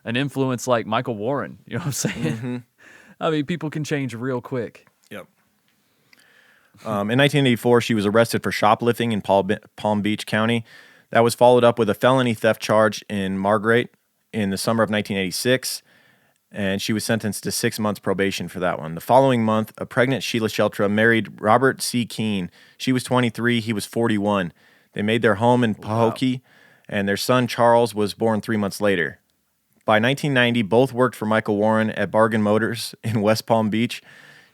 an influence like Michael Warren. You know what I'm saying? Mm-hmm. I mean, people can change real quick. Yep. In 1984, she was arrested for shoplifting in Palm Beach County. That was followed up with a felony theft charge in Margate in the summer of 1986, and she was sentenced to 6 months probation for that one. The following month, a pregnant Sheila Sheltra married Robert C. Keene. She was 23, he was 41. They made their home in Pahokee, and their son Charles was born 3 months later. By 1990, both worked for Michael Warren at Bargain Motors in West Palm Beach.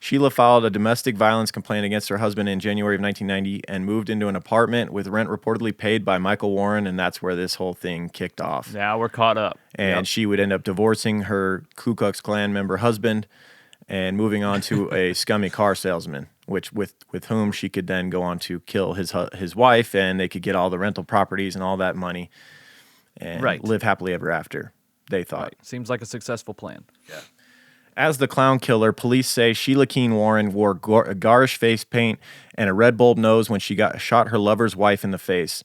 Sheila filed a domestic violence complaint against her husband in January of 1990 and moved into an apartment with rent reportedly paid by Michael Warren, and that's where this whole thing kicked off. Now we're caught up. And she would end up divorcing her Ku Klux Klan member husband and moving on to a scummy car salesman, with whom she could then go on to kill his wife, and they could get all the rental properties and all that money and live happily ever after, they thought. Right. Seems like a successful plan. Yeah. As the clown killer, police say Sheila Keene Warren wore garish face paint and a red bulb nose when she shot her lover's wife in the face.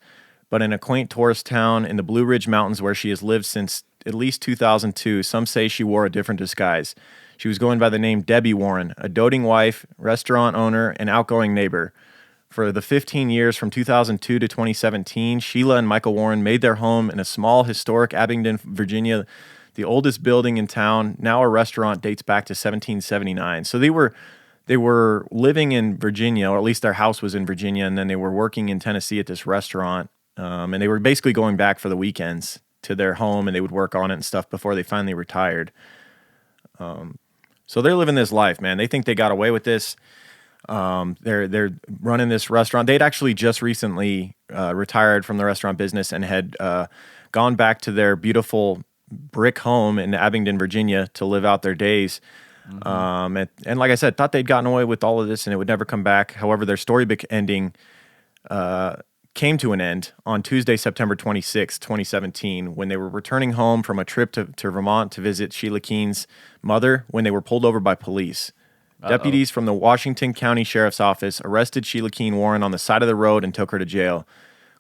But in a quaint tourist town in the Blue Ridge Mountains where she has lived since at least 2002, some say she wore a different disguise. She was going by the name Debbie Warren, a doting wife, restaurant owner, and outgoing neighbor. For the 15 years from 2002 to 2017, Sheila and Michael Warren made their home in a small, historic Abingdon, Virginia. The oldest building in town, now a restaurant, dates back to 1779. So they were living in Virginia, or at least their house was in Virginia, and then they were working in Tennessee at this restaurant. And they were basically going back for the weekends to their home, and they would work on it and stuff before they finally retired. So they're living this life, man. They think they got away with this. They're running this restaurant. They'd actually just recently retired from the restaurant business and had gone back to their beautiful brick home in Abingdon, Virginia, to live out their days. And like I said, thought they'd gotten away with all of this and it would never come back. However, their storybook ending came to an end on Tuesday, September 26, 2017, when they were returning home from a trip to Vermont to visit Sheila Keene's mother when they were pulled over by police. Deputies from the Washington County Sheriff's Office arrested Sheila Keene Warren on the side of the road and took her to jail.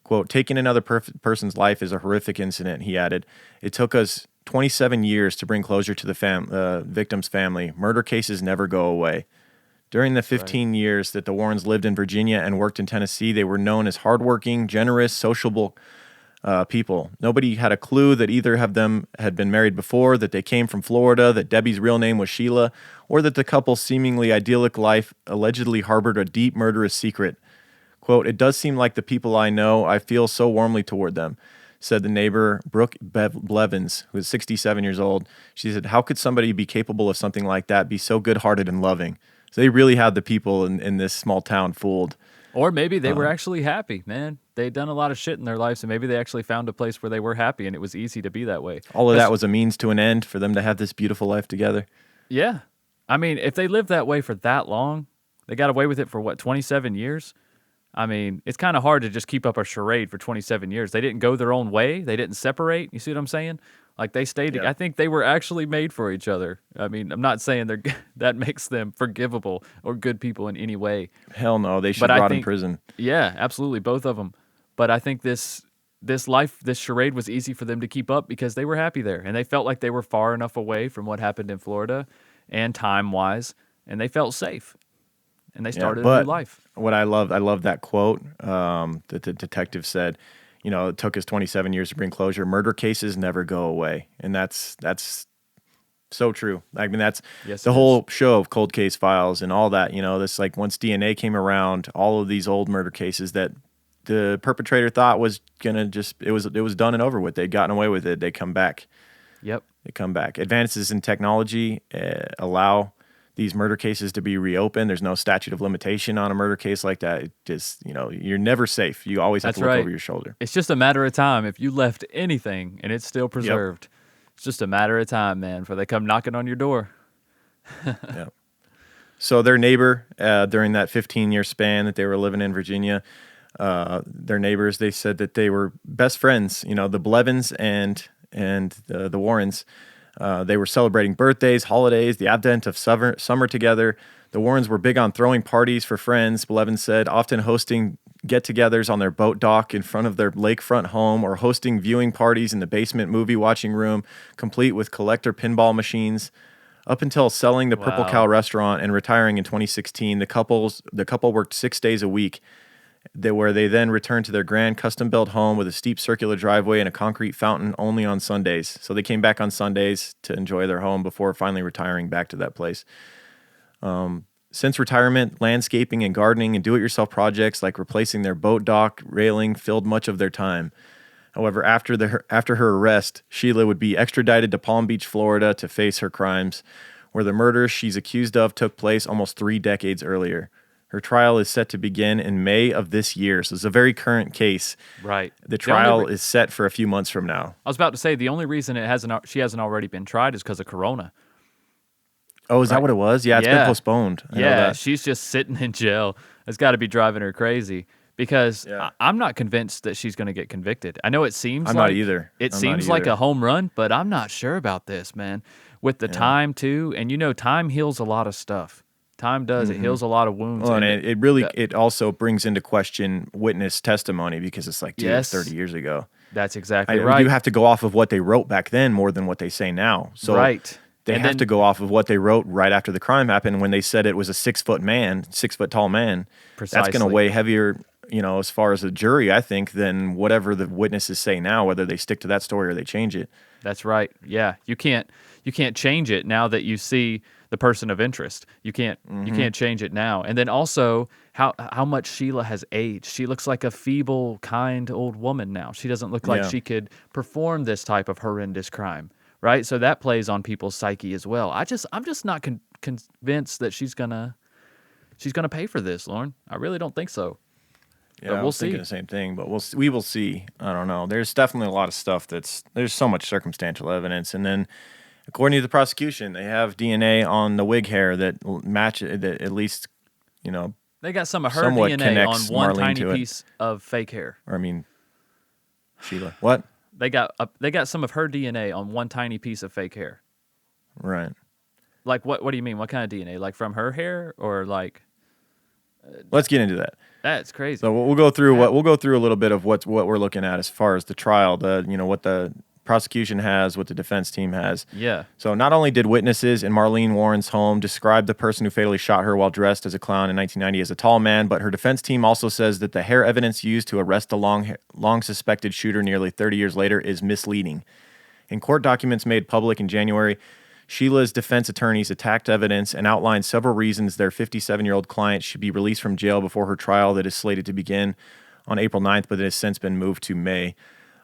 Quote, taking another person's life is a horrific incident, he added. It took us 27 years to bring closure to the victim's family. Murder cases never go away. During the 15 years that the Warrens lived in Virginia and worked in Tennessee, they were known as hardworking, generous, sociable people. Nobody had a clue that either of them had been married before, that they came from Florida, that Debbie's real name was Sheila, or that the couple's seemingly idyllic life allegedly harbored a deep murderous secret. Quote, it does seem like the people I know, I feel so warmly toward them, said the neighbor, Brooke Blevins, who was 67 years old. She said, how could somebody be capable of something like that, be so good-hearted and loving? So they really had the people in this small town fooled. Or maybe they were actually happy, man. They'd done a lot of shit in their lives, and maybe they actually found a place where they were happy, and it was easy to be that way. All of that was a means to an end for them to have this beautiful life together. Yeah. I mean, if they lived that way for that long, they got away with it for, 27 years? I mean, it's kind of hard to just keep up a charade for 27 years. They didn't go their own way. They didn't separate. You see what I'm saying? Like, they stayed. I think they were actually made for each other. I mean, I'm not saying that makes them forgivable or good people in any way. Hell no. They should rot in prison. Yeah, absolutely. Both of them. But I think this charade was easy for them to keep up because they were happy there. And they felt like they were far enough away from what happened in Florida and time-wise. And they felt safe. And they started a new life. What I love that quote that the detective said, you know, it took us 27 years to bring closure. Murder cases never go away. And that's so true. I mean, that's the whole show of Cold Case Files and all that, you know, this like once DNA came around, all of these old murder cases that the perpetrator thought was going to just, it was done and over with. They'd gotten away with it. They come back. Yep. They come back. Advances in technology allow these murder cases to be reopened. There's no statute of limitation on a murder case like that. It just, you know, you're never safe. You always have to look over your shoulder. It's just a matter of time. If you left anything and it's still preserved, it's just a matter of time, man, before they come knocking on your door. Yep. So their neighbor, during that 15-year span that they were living in Virginia, their neighbors, they said that they were best friends. You know, the Blevins and the Warrens. They were celebrating birthdays, holidays, the advent of summer together. The Warrens were big on throwing parties for friends, Blevins said, often hosting get-togethers on their boat dock in front of their lakefront home or hosting viewing parties in the basement movie-watching room, complete with collector pinball machines. Up until selling the Purple Cow restaurant and retiring in 2016, the couple worked 6 days a week, where they then returned to their grand custom-built home with a steep circular driveway and a concrete fountain only on Sundays. So they came back on Sundays to enjoy their home before finally retiring back to that place. Since retirement, landscaping and gardening and do-it-yourself projects like replacing their boat dock railing filled much of their time. However, after her arrest, Sheila would be extradited to Palm Beach, Florida to face her crimes, where the murders she's accused of took place almost 3 decades earlier. Her trial is set to begin in May of this year, so it's a very current case. Right. The trial is set for a few months from now. I was about to say the only reason she hasn't already been tried is because of Corona. Oh, is that what it was? Yeah, it's been postponed. I know that. She's just sitting in jail. It's got to be driving her crazy because I'm not convinced that she's going to get convicted. I know it seems I'm not either. It seems like a home run, but I'm not sure about this, man. With the time, too, and you know, time heals a lot of stuff. Time does. It heals a lot of wounds. Well, and it also brings into question witness testimony because it's like, dude, 30 years ago. That's exactly right. You have to go off of what they wrote back then more than what they say now. So they have to go off of what they wrote right after the crime happened when they said it was a 6 foot tall man. Precisely. That's going to weigh heavier, you know, as far as a jury, I think, than whatever the witnesses say now, whether they stick to that story or they change it. That's right. Yeah. You can't change it now that you see the person of interest. You can't change it now. And then also how much Sheila has aged. She looks like a feeble, kind old woman now. She doesn't look like she could perform this type of horrendous crime, right? So that plays on people's psyche as well. I'm just not convinced that she's gonna pay for this, Lauren. I really don't think so. Yeah, But I we'll was thinking see. the same thing, but we will see. I don't know. There's definitely a lot of stuff there's so much circumstantial evidence, and then according to the prosecution, they have DNA on the wig hair that match that at least you know They got some of her somewhat DNA on connects one Marlene tiny to it. piece of fake hair. Or I mean, Sheila. What? They got some of her DNA on one tiny piece of fake hair. Right. Like what do you mean? What kind of DNA? Like from her hair or like Let's get into that. that's crazy. So we'll go through we'll go through a little bit of what we're looking at as far as the trial, what the prosecution has, what the defense team has. Yeah. So not only did witnesses in Marlene Warren's home describe the person who fatally shot her while dressed as a clown in 1990 as a tall man, but her defense team also says that the hair evidence used to arrest the long suspected shooter nearly 30 years later is misleading. In court documents made public in January, Sheila's defense attorneys attacked evidence and outlined several reasons their 57-year-old client should be released from jail before her trial that is slated to begin on April 9th, but it has since been moved to May.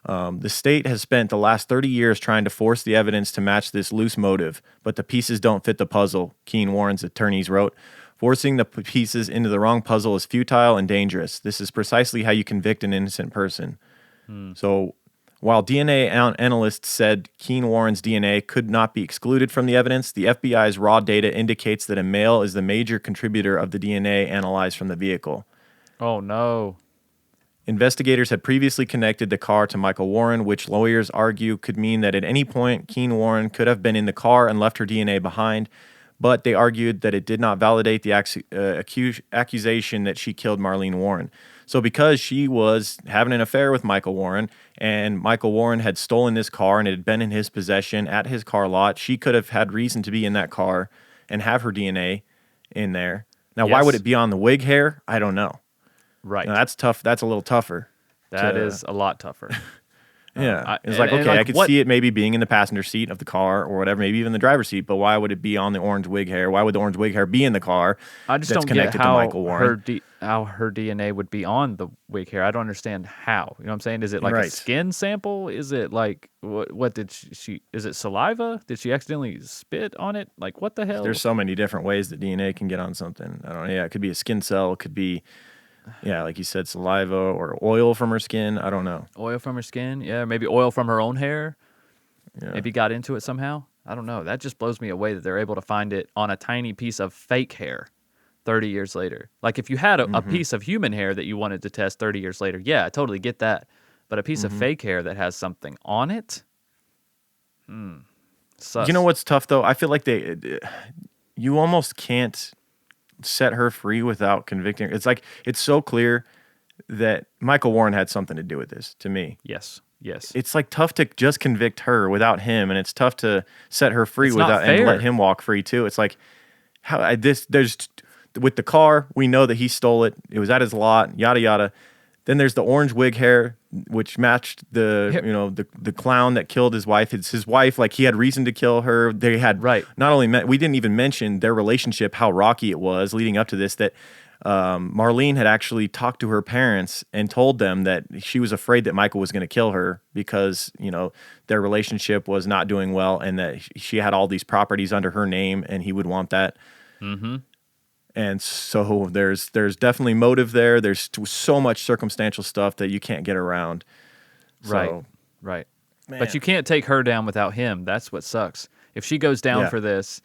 The state has spent the last 30 years trying to force the evidence to match this loose motive, but the pieces don't fit the puzzle, Keen Warren's attorneys wrote. Forcing the pieces into the wrong puzzle is futile and dangerous. This is precisely how you convict an innocent person. So while DNA analysts said Keen Warren's DNA could not be excluded from the evidence, the FBI's raw data indicates that a male is the major contributor of the DNA analyzed from the vehicle. Oh no. Investigators had previously connected the car to Michael Warren, which lawyers argue could mean that at any point Keen Warren could have been in the car and left her DNA behind, but they argued that it did not validate the accusation that she killed Marlene Warren. So because she was having an affair with Michael Warren and Michael Warren had stolen this car and it had been in his possession at his car lot, she could have had reason to be in that car and have her DNA in there. Now, why Yes. would it be on the wig hair? I don't know. Right. Now, that's tough. That's a little tougher. That is a lot tougher. Yeah. It's and- like, and okay, like I could what- see it maybe being in the passenger seat of the car or whatever, maybe even the driver's seat, but why would it be on the orange wig hair? Why would the orange wig hair be in the car I just that's don't connected get how to Michael Warren? how her DNA would be on the wig hair. I don't understand how. You know what I'm saying? Is it like a Right. skin sample? Is it like what did she is it saliva? Did she accidentally spit on it? Like what the hell? There's so many different ways that DNA can get on something. I don't know. Yeah, it could be a skin cell. It could be, yeah, like you said, saliva or oil from her skin. I don't know. Oil from her skin? Yeah, maybe oil from her own hair. Yeah. Maybe got into it somehow. I don't know. That just blows me away that they're able to find it on a tiny piece of fake hair 30 years later. Like if you had a piece of human hair that you wanted to test 30 years later, yeah, I totally get that. But a piece of fake hair that has something on it? Sus. You know what's tough though? I feel like you almost can't set her free without convicting her. It's like it's so clear that Michael Warren had something to do with this. To me, Yes. Yes. it's like tough to just convict her without him, and it's tough to set her free It's not without and fair. let him walk free too. It's like there's with the car, we know that he stole it. It was at his lot, yada yada. Then there's the orange wig hair, which matched the the clown that killed his wife. It's his wife. Like he had reason to kill her. They had Right. Not only we didn't even mention their relationship, how rocky it was leading up to this. That Marlene had actually talked to her parents and told them that she was afraid that Michael was going to kill her because their relationship was not doing well, and that she had all these properties under her name, and he would want that. Mm-hmm. And so there's definitely motive there. There's so much circumstantial stuff that you can't get around. Right. So, Right. man. But you can't take her down without him. That's what sucks. If she goes down Yeah. for this,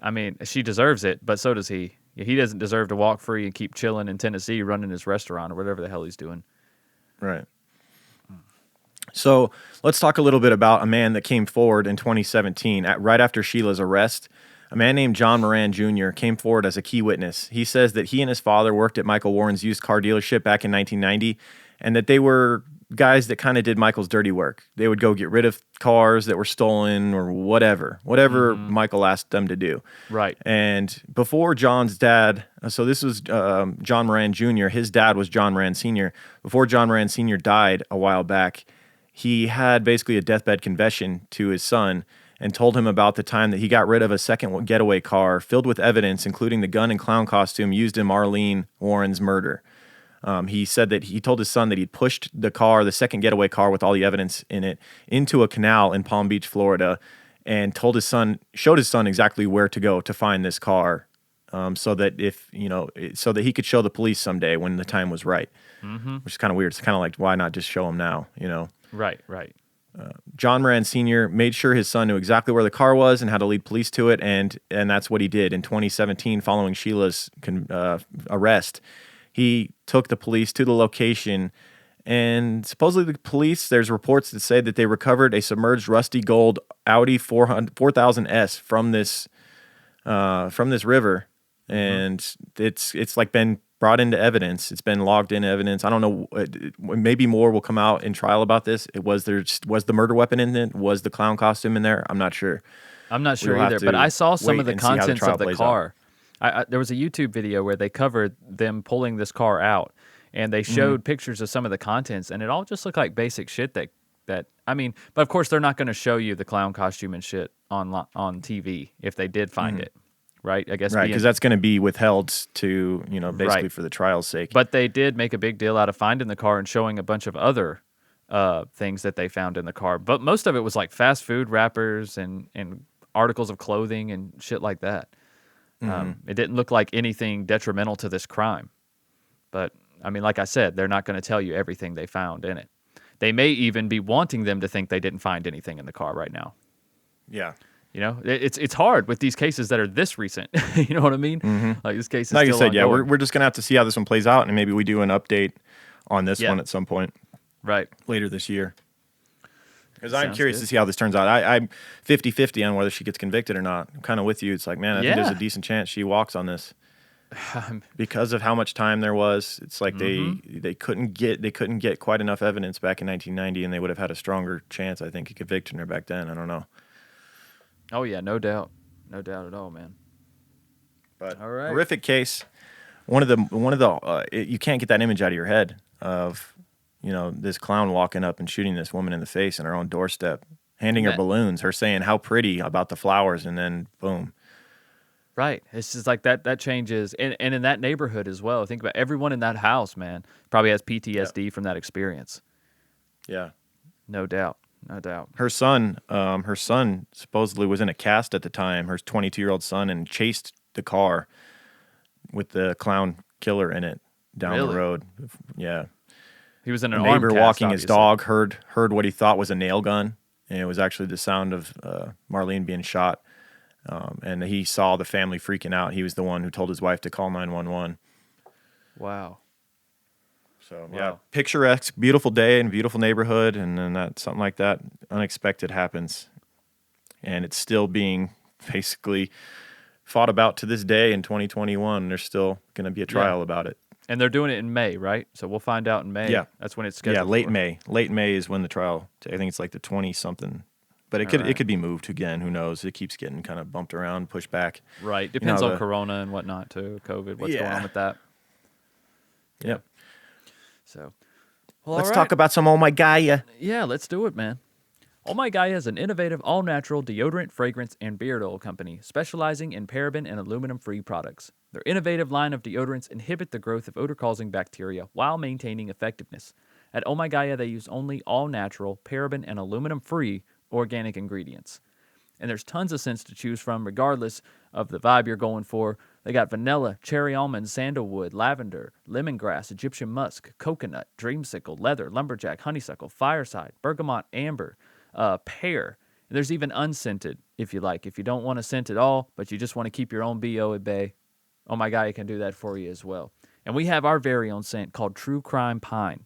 I mean, she deserves it, but so does he. He doesn't deserve to walk free and keep chilling in Tennessee running his restaurant or whatever the hell he's doing. Right. So let's talk a little bit about a man that came forward in 2017, right after Sheila's arrest. A man named John Moran Jr. came forward as a key witness. He says that he and his father worked at Michael Warren's used car dealership back in 1990, and that they were guys that kind of did Michael's dirty work. They would go get rid of cars that were stolen or whatever Michael asked them to do. Right. And before John's dad, so this was John Moran Jr., his dad was John Moran Sr. Before John Moran Sr. died a while back, he had basically a deathbed confession to his son and told him about the time that he got rid of a second getaway car filled with evidence, including the gun and clown costume used in Marlene Warren's murder. He said that he told his son that he'd pushed the second getaway car with all the evidence in it, into a canal in Palm Beach, Florida, and showed his son exactly where to go to find this car. so that so that he could show the police someday when the time was right. Which is kind of weird. It's kind of like, why not just show him now? Right. John Moran Sr. made sure his son knew exactly where the car was and how to lead police to it, and that's what he did. In 2017, following Sheila's arrest, he took the police to the location, and supposedly the police, there's reports that say that they recovered a submerged rusty gold Audi 4000S from this river, and it's like been brought into evidence. It's been logged in evidence. I don't know. Maybe more will come out in trial about this. Was the murder weapon in it? Was the clown costume in there? I'm not sure. I'm not sure either. But I saw some of the contents of the car. There was a YouTube video where they covered them pulling this car out, and they showed pictures of some of the contents, and it all just looked like basic shit that I mean. But of course, they're not going to show you the clown costume and shit on TV if they did find it. Right, I guess. Right, because that's going to be withheld to, basically for the trial's sake. But they did make a big deal out of finding the car and showing a bunch of other things that they found in the car. But most of it was like fast food wrappers and articles of clothing and shit like that. It didn't look like anything detrimental to this crime. But, I mean, like I said, they're not going to tell you everything they found in it. They may even be wanting them to think they didn't find anything in the car right now. Yeah. It's hard with these cases that are this recent. You know what I mean? Like this case is like still you said, yeah, ongoing. we're just gonna have to see how this one plays out, and maybe we do an update on this one at some point, right, later this year. Because I'm curious good. to see how this turns out. I'm 50-50 on whether she gets convicted or not. I'm kind of with you. It's like, man, I think there's a decent chance she walks on this because of how much time there was. It's like they couldn't get quite enough evidence back in 1990, and they would have had a stronger chance, I think, of convicting her back then. I don't know. Oh yeah, no doubt at all, man. But all right. Horrific case. One of the you can't get that image out of your head of this clown walking up and shooting this woman in the face on her own doorstep, handing her balloons, her saying how pretty about the flowers, and then boom. Right. It's just like that changes, and in that neighborhood as well. Think about everyone in that house, man. Probably has PTSD from that experience. Yeah. No doubt. No doubt. Her son supposedly was in a cast at the time, her 22-year-old son, and chased the car with the clown killer in it down the road. Yeah. He was in a an neighbor arm cast, walking obviously. his dog heard what he thought was a nail gun, and it was actually the sound of Marlene being shot. And he saw the family freaking out. He was the one who told his wife to call 911. Wow. So, yeah, picturesque, beautiful day in a beautiful neighborhood, and then something like that unexpected happens. And it's still being basically fought about to this day in 2021. There's still going to be a trial about it. And they're doing it in May, right? So we'll find out in May. Yeah. That's when it's scheduled. Yeah, late May. Late May is when the trial, I think it's like the 20-something. But it could be moved again. Who knows? It keeps getting kind of bumped around, pushed back. Right. Depends on Corona and whatnot, too. COVID, what's going on with that. Yep. So, let's talk about some Oh My Gaia. Yeah, let's do it, man. Oh My Gaia is an innovative, all-natural deodorant, fragrance, and beard oil company specializing in paraben and aluminum-free products. Their innovative line of deodorants inhibit the growth of odor-causing bacteria while maintaining effectiveness. At Oh My Gaia, they use only all-natural, paraben, and aluminum-free organic ingredients. And there's tons of scents to choose from, regardless of the vibe you're going for. They got vanilla, cherry almond, sandalwood, lavender, lemongrass, Egyptian musk, coconut, dreamsicle, leather, lumberjack, honeysuckle, fireside, bergamot, amber, pear. And there's even unscented, if you like. If you don't want to scent at all, but you just want to keep your own BO at bay, Oh My Gaia can do that for you as well. And we have our very own scent called True Crime Pine.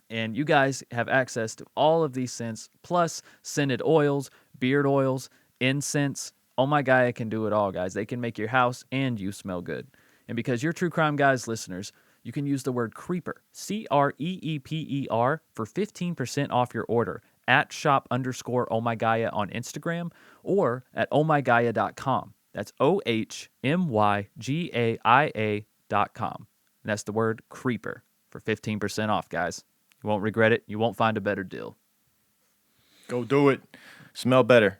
And you guys have access to all of these scents, plus scented oils, beard oils, incense. Oh My Gaia can do it all, guys. They can make your house and you smell good. And because you're True Crime Guys listeners, you can use the word CREEPER, CREEPER, for 15% off your order at shop_Oh My Gaia on Instagram or at ohmygaia.com. That's OHMYGAIA.com. And that's the word CREEPER for 15% off, guys. You won't regret it. You won't find a better deal. Go do it. Smell better.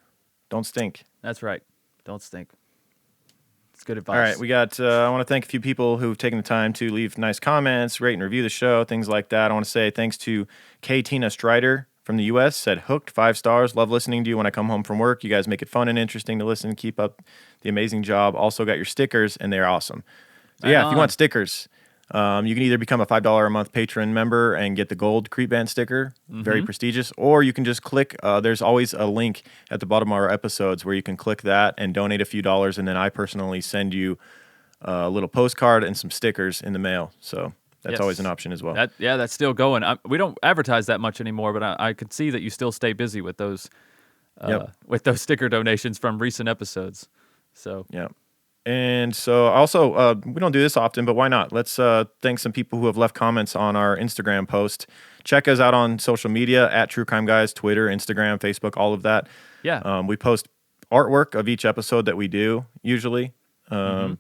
Don't stink. That's right. Don't stink. It's good advice. All right, we got. I want to thank a few people who've taken the time to leave nice comments, rate and review the show, things like that. I want to say thanks to Tina Strider from the U.S. said, hooked, 5 stars. Love listening to you when I come home from work. You guys make it fun and interesting to listen. Keep up the amazing job. Also got your stickers, and they're awesome. So, yeah, if you want stickers, you can either become a $5 a month patron member and get the gold Creep Band sticker, very prestigious, or you can just click. There's always a link at the bottom of our episodes where you can click that and donate a few dollars, and then I personally send you a little postcard and some stickers in the mail. So that's always an option as well. That's still going. We don't advertise that much anymore, but I can see that you still stay busy with those sticker donations from recent episodes. So yeah. And so also, we don't do this often, but why not? Let's thank some people who have left comments on our Instagram post. Check us out on social media at True Crime Guys, Twitter, Instagram, Facebook, all of that. Yeah. We post artwork of each episode that we do, usually. Michael's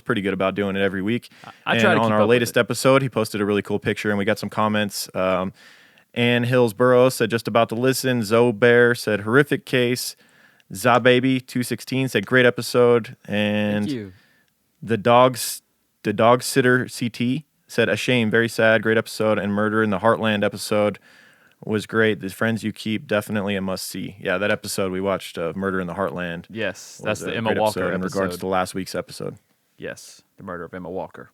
pretty good about doing it every week. I try to keep on our up latest with it. episode, he posted a really cool picture, and we got some comments. Ann Hillsborough said, just about to listen. Zoe Bear said, horrific case. Zababy216 said, great episode. And Thank you. the dog sitter CT said, a shame, very sad, great episode. And Murder in the Heartland episode was great. The Friends You Keep, definitely a must see. Yeah, that episode we watched, Murder in the Heartland. Yes, that's the a Emma great Walker episode. in regards to last week's episode. Yes, the murder of Emma Walker.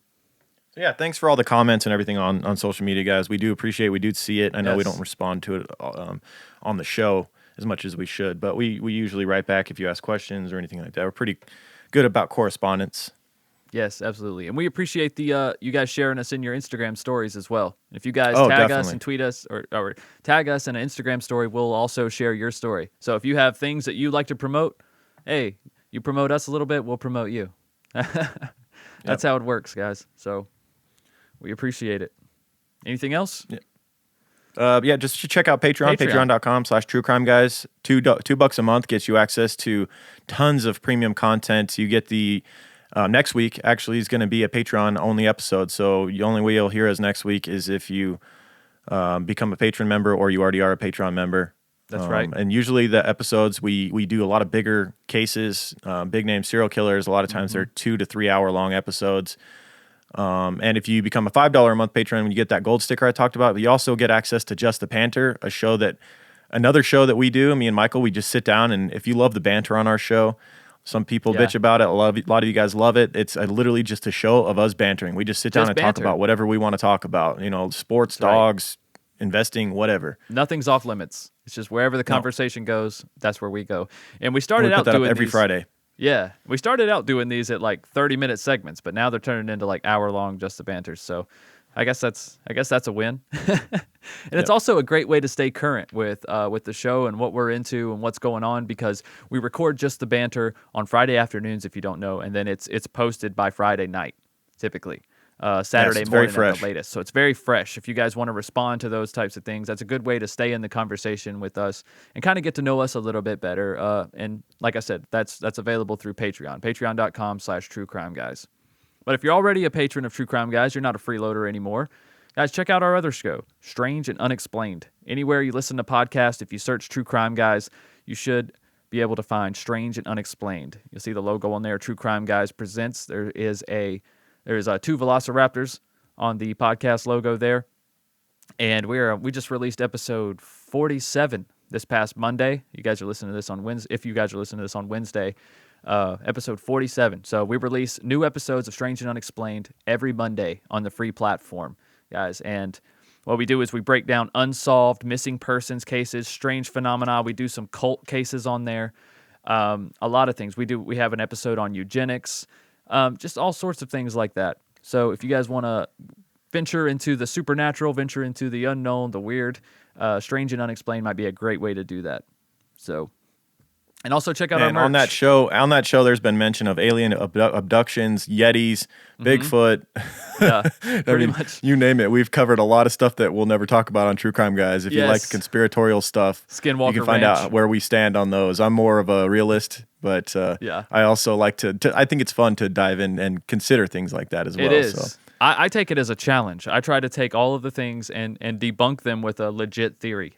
So yeah, thanks for all the comments and everything on social media, guys. We do appreciate it. We do see it. I know we Yes. don't respond to it on the show as much as we should, but we usually write back if you ask questions or anything like that. We're pretty good about correspondence. Yes, absolutely. And we appreciate the you guys sharing us in your Instagram stories as well. If you guys Oh, tag us definitely. and tweet us or tag us in an Instagram story, we'll also share your story. So if you have things that you like to promote, hey, you promote us a little bit, we'll promote you. That's how it works, guys. So we appreciate it. Anything else? Yeah, just check out Patreon, patreon.com/truecrimeguys. $2 a month gets you access to tons of premium content. You get the next week actually is going to be a Patreon only episode. So the only way you'll hear us next week is if you become a patron member or you already are a Patreon member. That's right. And usually the episodes, we do a lot of bigger cases, big name serial killers. A lot of times they're 2 to 3 hour long episodes. And if you become a $5 a month patron, you get that gold sticker I talked about, but you also get access to Just the Banter, another show that we do. Me and Michael, we just sit down, and if you love the banter on our show, some people bitch about it. A lot of you guys love it. It's literally just a show of us bantering. We just sit down and talk about whatever we want to talk about. Sports, dogs, investing, whatever. Nothing's off limits. It's just wherever the conversation goes, that's where we go. And we started out put that doing up every these, Friday. Yeah, we started out doing these at like 30-minute segments, but now they're turning into like hour-long Just the Banters. So I guess that's a win. And it's also a great way to stay current with the show and what we're into and what's going on, because we record Just the Banter on Friday afternoons, if you don't know, and then it's posted by Friday night, typically. Saturday it's very morning fresh. at the latest. So it's very fresh. If you guys want to respond to those types of things, that's a good way to stay in the conversation with us and kind of get to know us a little bit better. And like I said, that's available through Patreon, patreon.com/truecrimeguys. But if you're already a patron of True Crime Guys, you're not a freeloader anymore. Guys, check out our other show, Strange and Unexplained. Anywhere you listen to podcasts, if you search True Crime Guys, you should be able to find Strange and Unexplained. You'll see the logo on there, True Crime Guys Presents. There's two velociraptors on the podcast logo there. And we just released episode 47 this past Monday. You guys are listening to this on Wednesday. If you guys are listening to this on Wednesday, episode 47. So we release new episodes of Strange and Unexplained every Monday on the free platform, guys. And what we do is we break down unsolved missing persons cases, strange phenomena. We do some cult cases on there. A lot of things. We have an episode on eugenics. Just all sorts of things like that. So if you guys want to venture into the supernatural, venture into the unknown, the weird, Strange and Unexplained might be a great way to do that. So, and also check out our merch. On that show, there's been mention of alien abductions, Yetis, Bigfoot. Yeah, pretty much. You name it. We've covered a lot of stuff that we'll never talk about on True Crime Guys. If you like Yes. conspiratorial stuff, Skinwalker you can find Ranch. out where we stand on those. I'm more of a realist, but I also like to I think it's fun to dive in and consider things like that as well. It is. So. I take it as a challenge. I try to take all of the things and debunk them with a legit theory.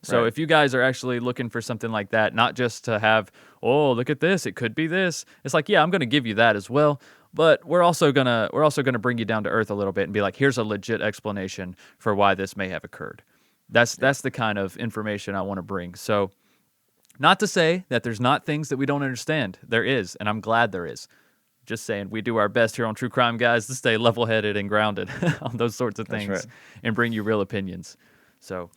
So if you guys are actually looking for something like that, not just to have, oh, look at this, it could be this. It's like, yeah, I'm going to give you that as well, but we're also going to bring you down to earth a little bit and be like, here's a legit explanation for why this may have occurred. That's the kind of information I want to bring. So, not to say that there's not things that we don't understand. There is, and I'm glad there is. Just saying, we do our best here on True Crime Guys to stay level-headed and grounded on those sorts of things and bring you real opinions. So,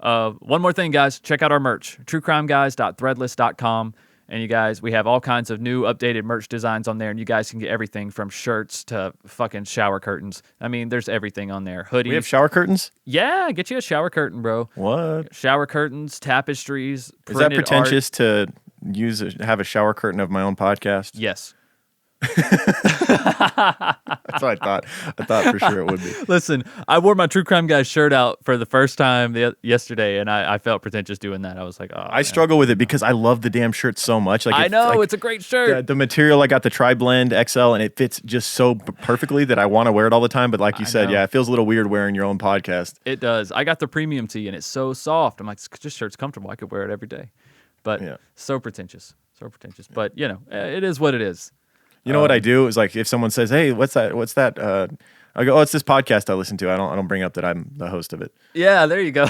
one more thing, guys. Check out our merch, truecrimeguys.threadless.com. And you guys, we have all kinds of new updated merch designs on there, and you guys can get everything from shirts to fucking shower curtains. I mean, there's everything on there. Hoodies. We have shower curtains? Yeah, get you a shower curtain, bro. What? Shower curtains, tapestries, Is that pretentious art. to have a shower curtain of my own podcast? Yes. That's what I thought. I thought for sure it would be. Listen, I wore my True Crime Guys shirt out for the first time yesterday, and I felt pretentious doing that. I was like, oh. I struggle with it because I love the damn shirt so much. Like I know, it's a great shirt. The material, I got the Tri-Blend XL, and it fits just so perfectly that I want to wear it all the time. But like you said, it feels a little weird wearing your own podcast. It does. I got the premium tee, and it's so soft. I'm like, this shirt's comfortable. I could wear it every day. But so pretentious. So pretentious. But, it is what it is. You know what I do is like if someone says, "Hey, what's that?" I go, "Oh, it's this podcast I listen to." I don't bring up that I'm the host of it. Yeah, there you go.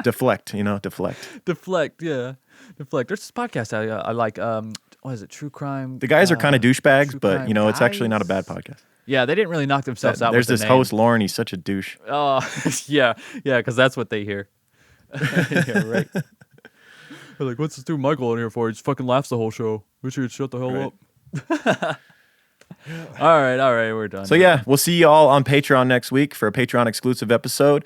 Deflect, deflect. Deflect, yeah, deflect. There's this podcast I like. What is it? True Crime. The guys are kind of douchebags, but Crime it's actually not a bad podcast. Yeah, they didn't really knock themselves out. There's with this the name. host Lauren. He's such a douche. Oh, yeah, because that's what they hear. Yeah, right. They're like, what's this dude Michael on here for? He just fucking laughs the whole show. Wish he'd shut the hell up. All right, we're done. So yeah, we'll see you all on Patreon next week for a Patreon exclusive episode.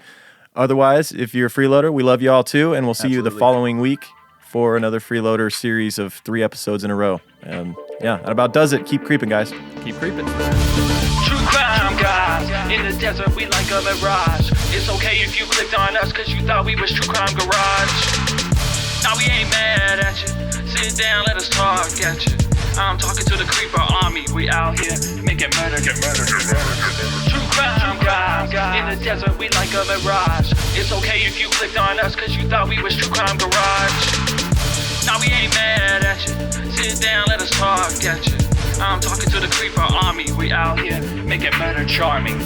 Otherwise, if you're a freeloader, we love you all too, and we'll see you the following week for another freeloader series of 3 episodes in a row. And that about does it. Keep creeping, guys. Keep creeping. True crime guys, in the desert we like a mirage. It's okay if you clicked on us cause you thought we was True Crime Garage. Now we ain't mad at you, sit down, let us talk at you. I'm talking to the creeper army, we out here making murder, get murder. True crime guys, in the desert we like a mirage. It's okay if you clicked on us cause you thought we was True Crime Garage. Now we ain't mad at you, sit down, let us talk at you. I'm talking to the creeper army, we out here making murder charming.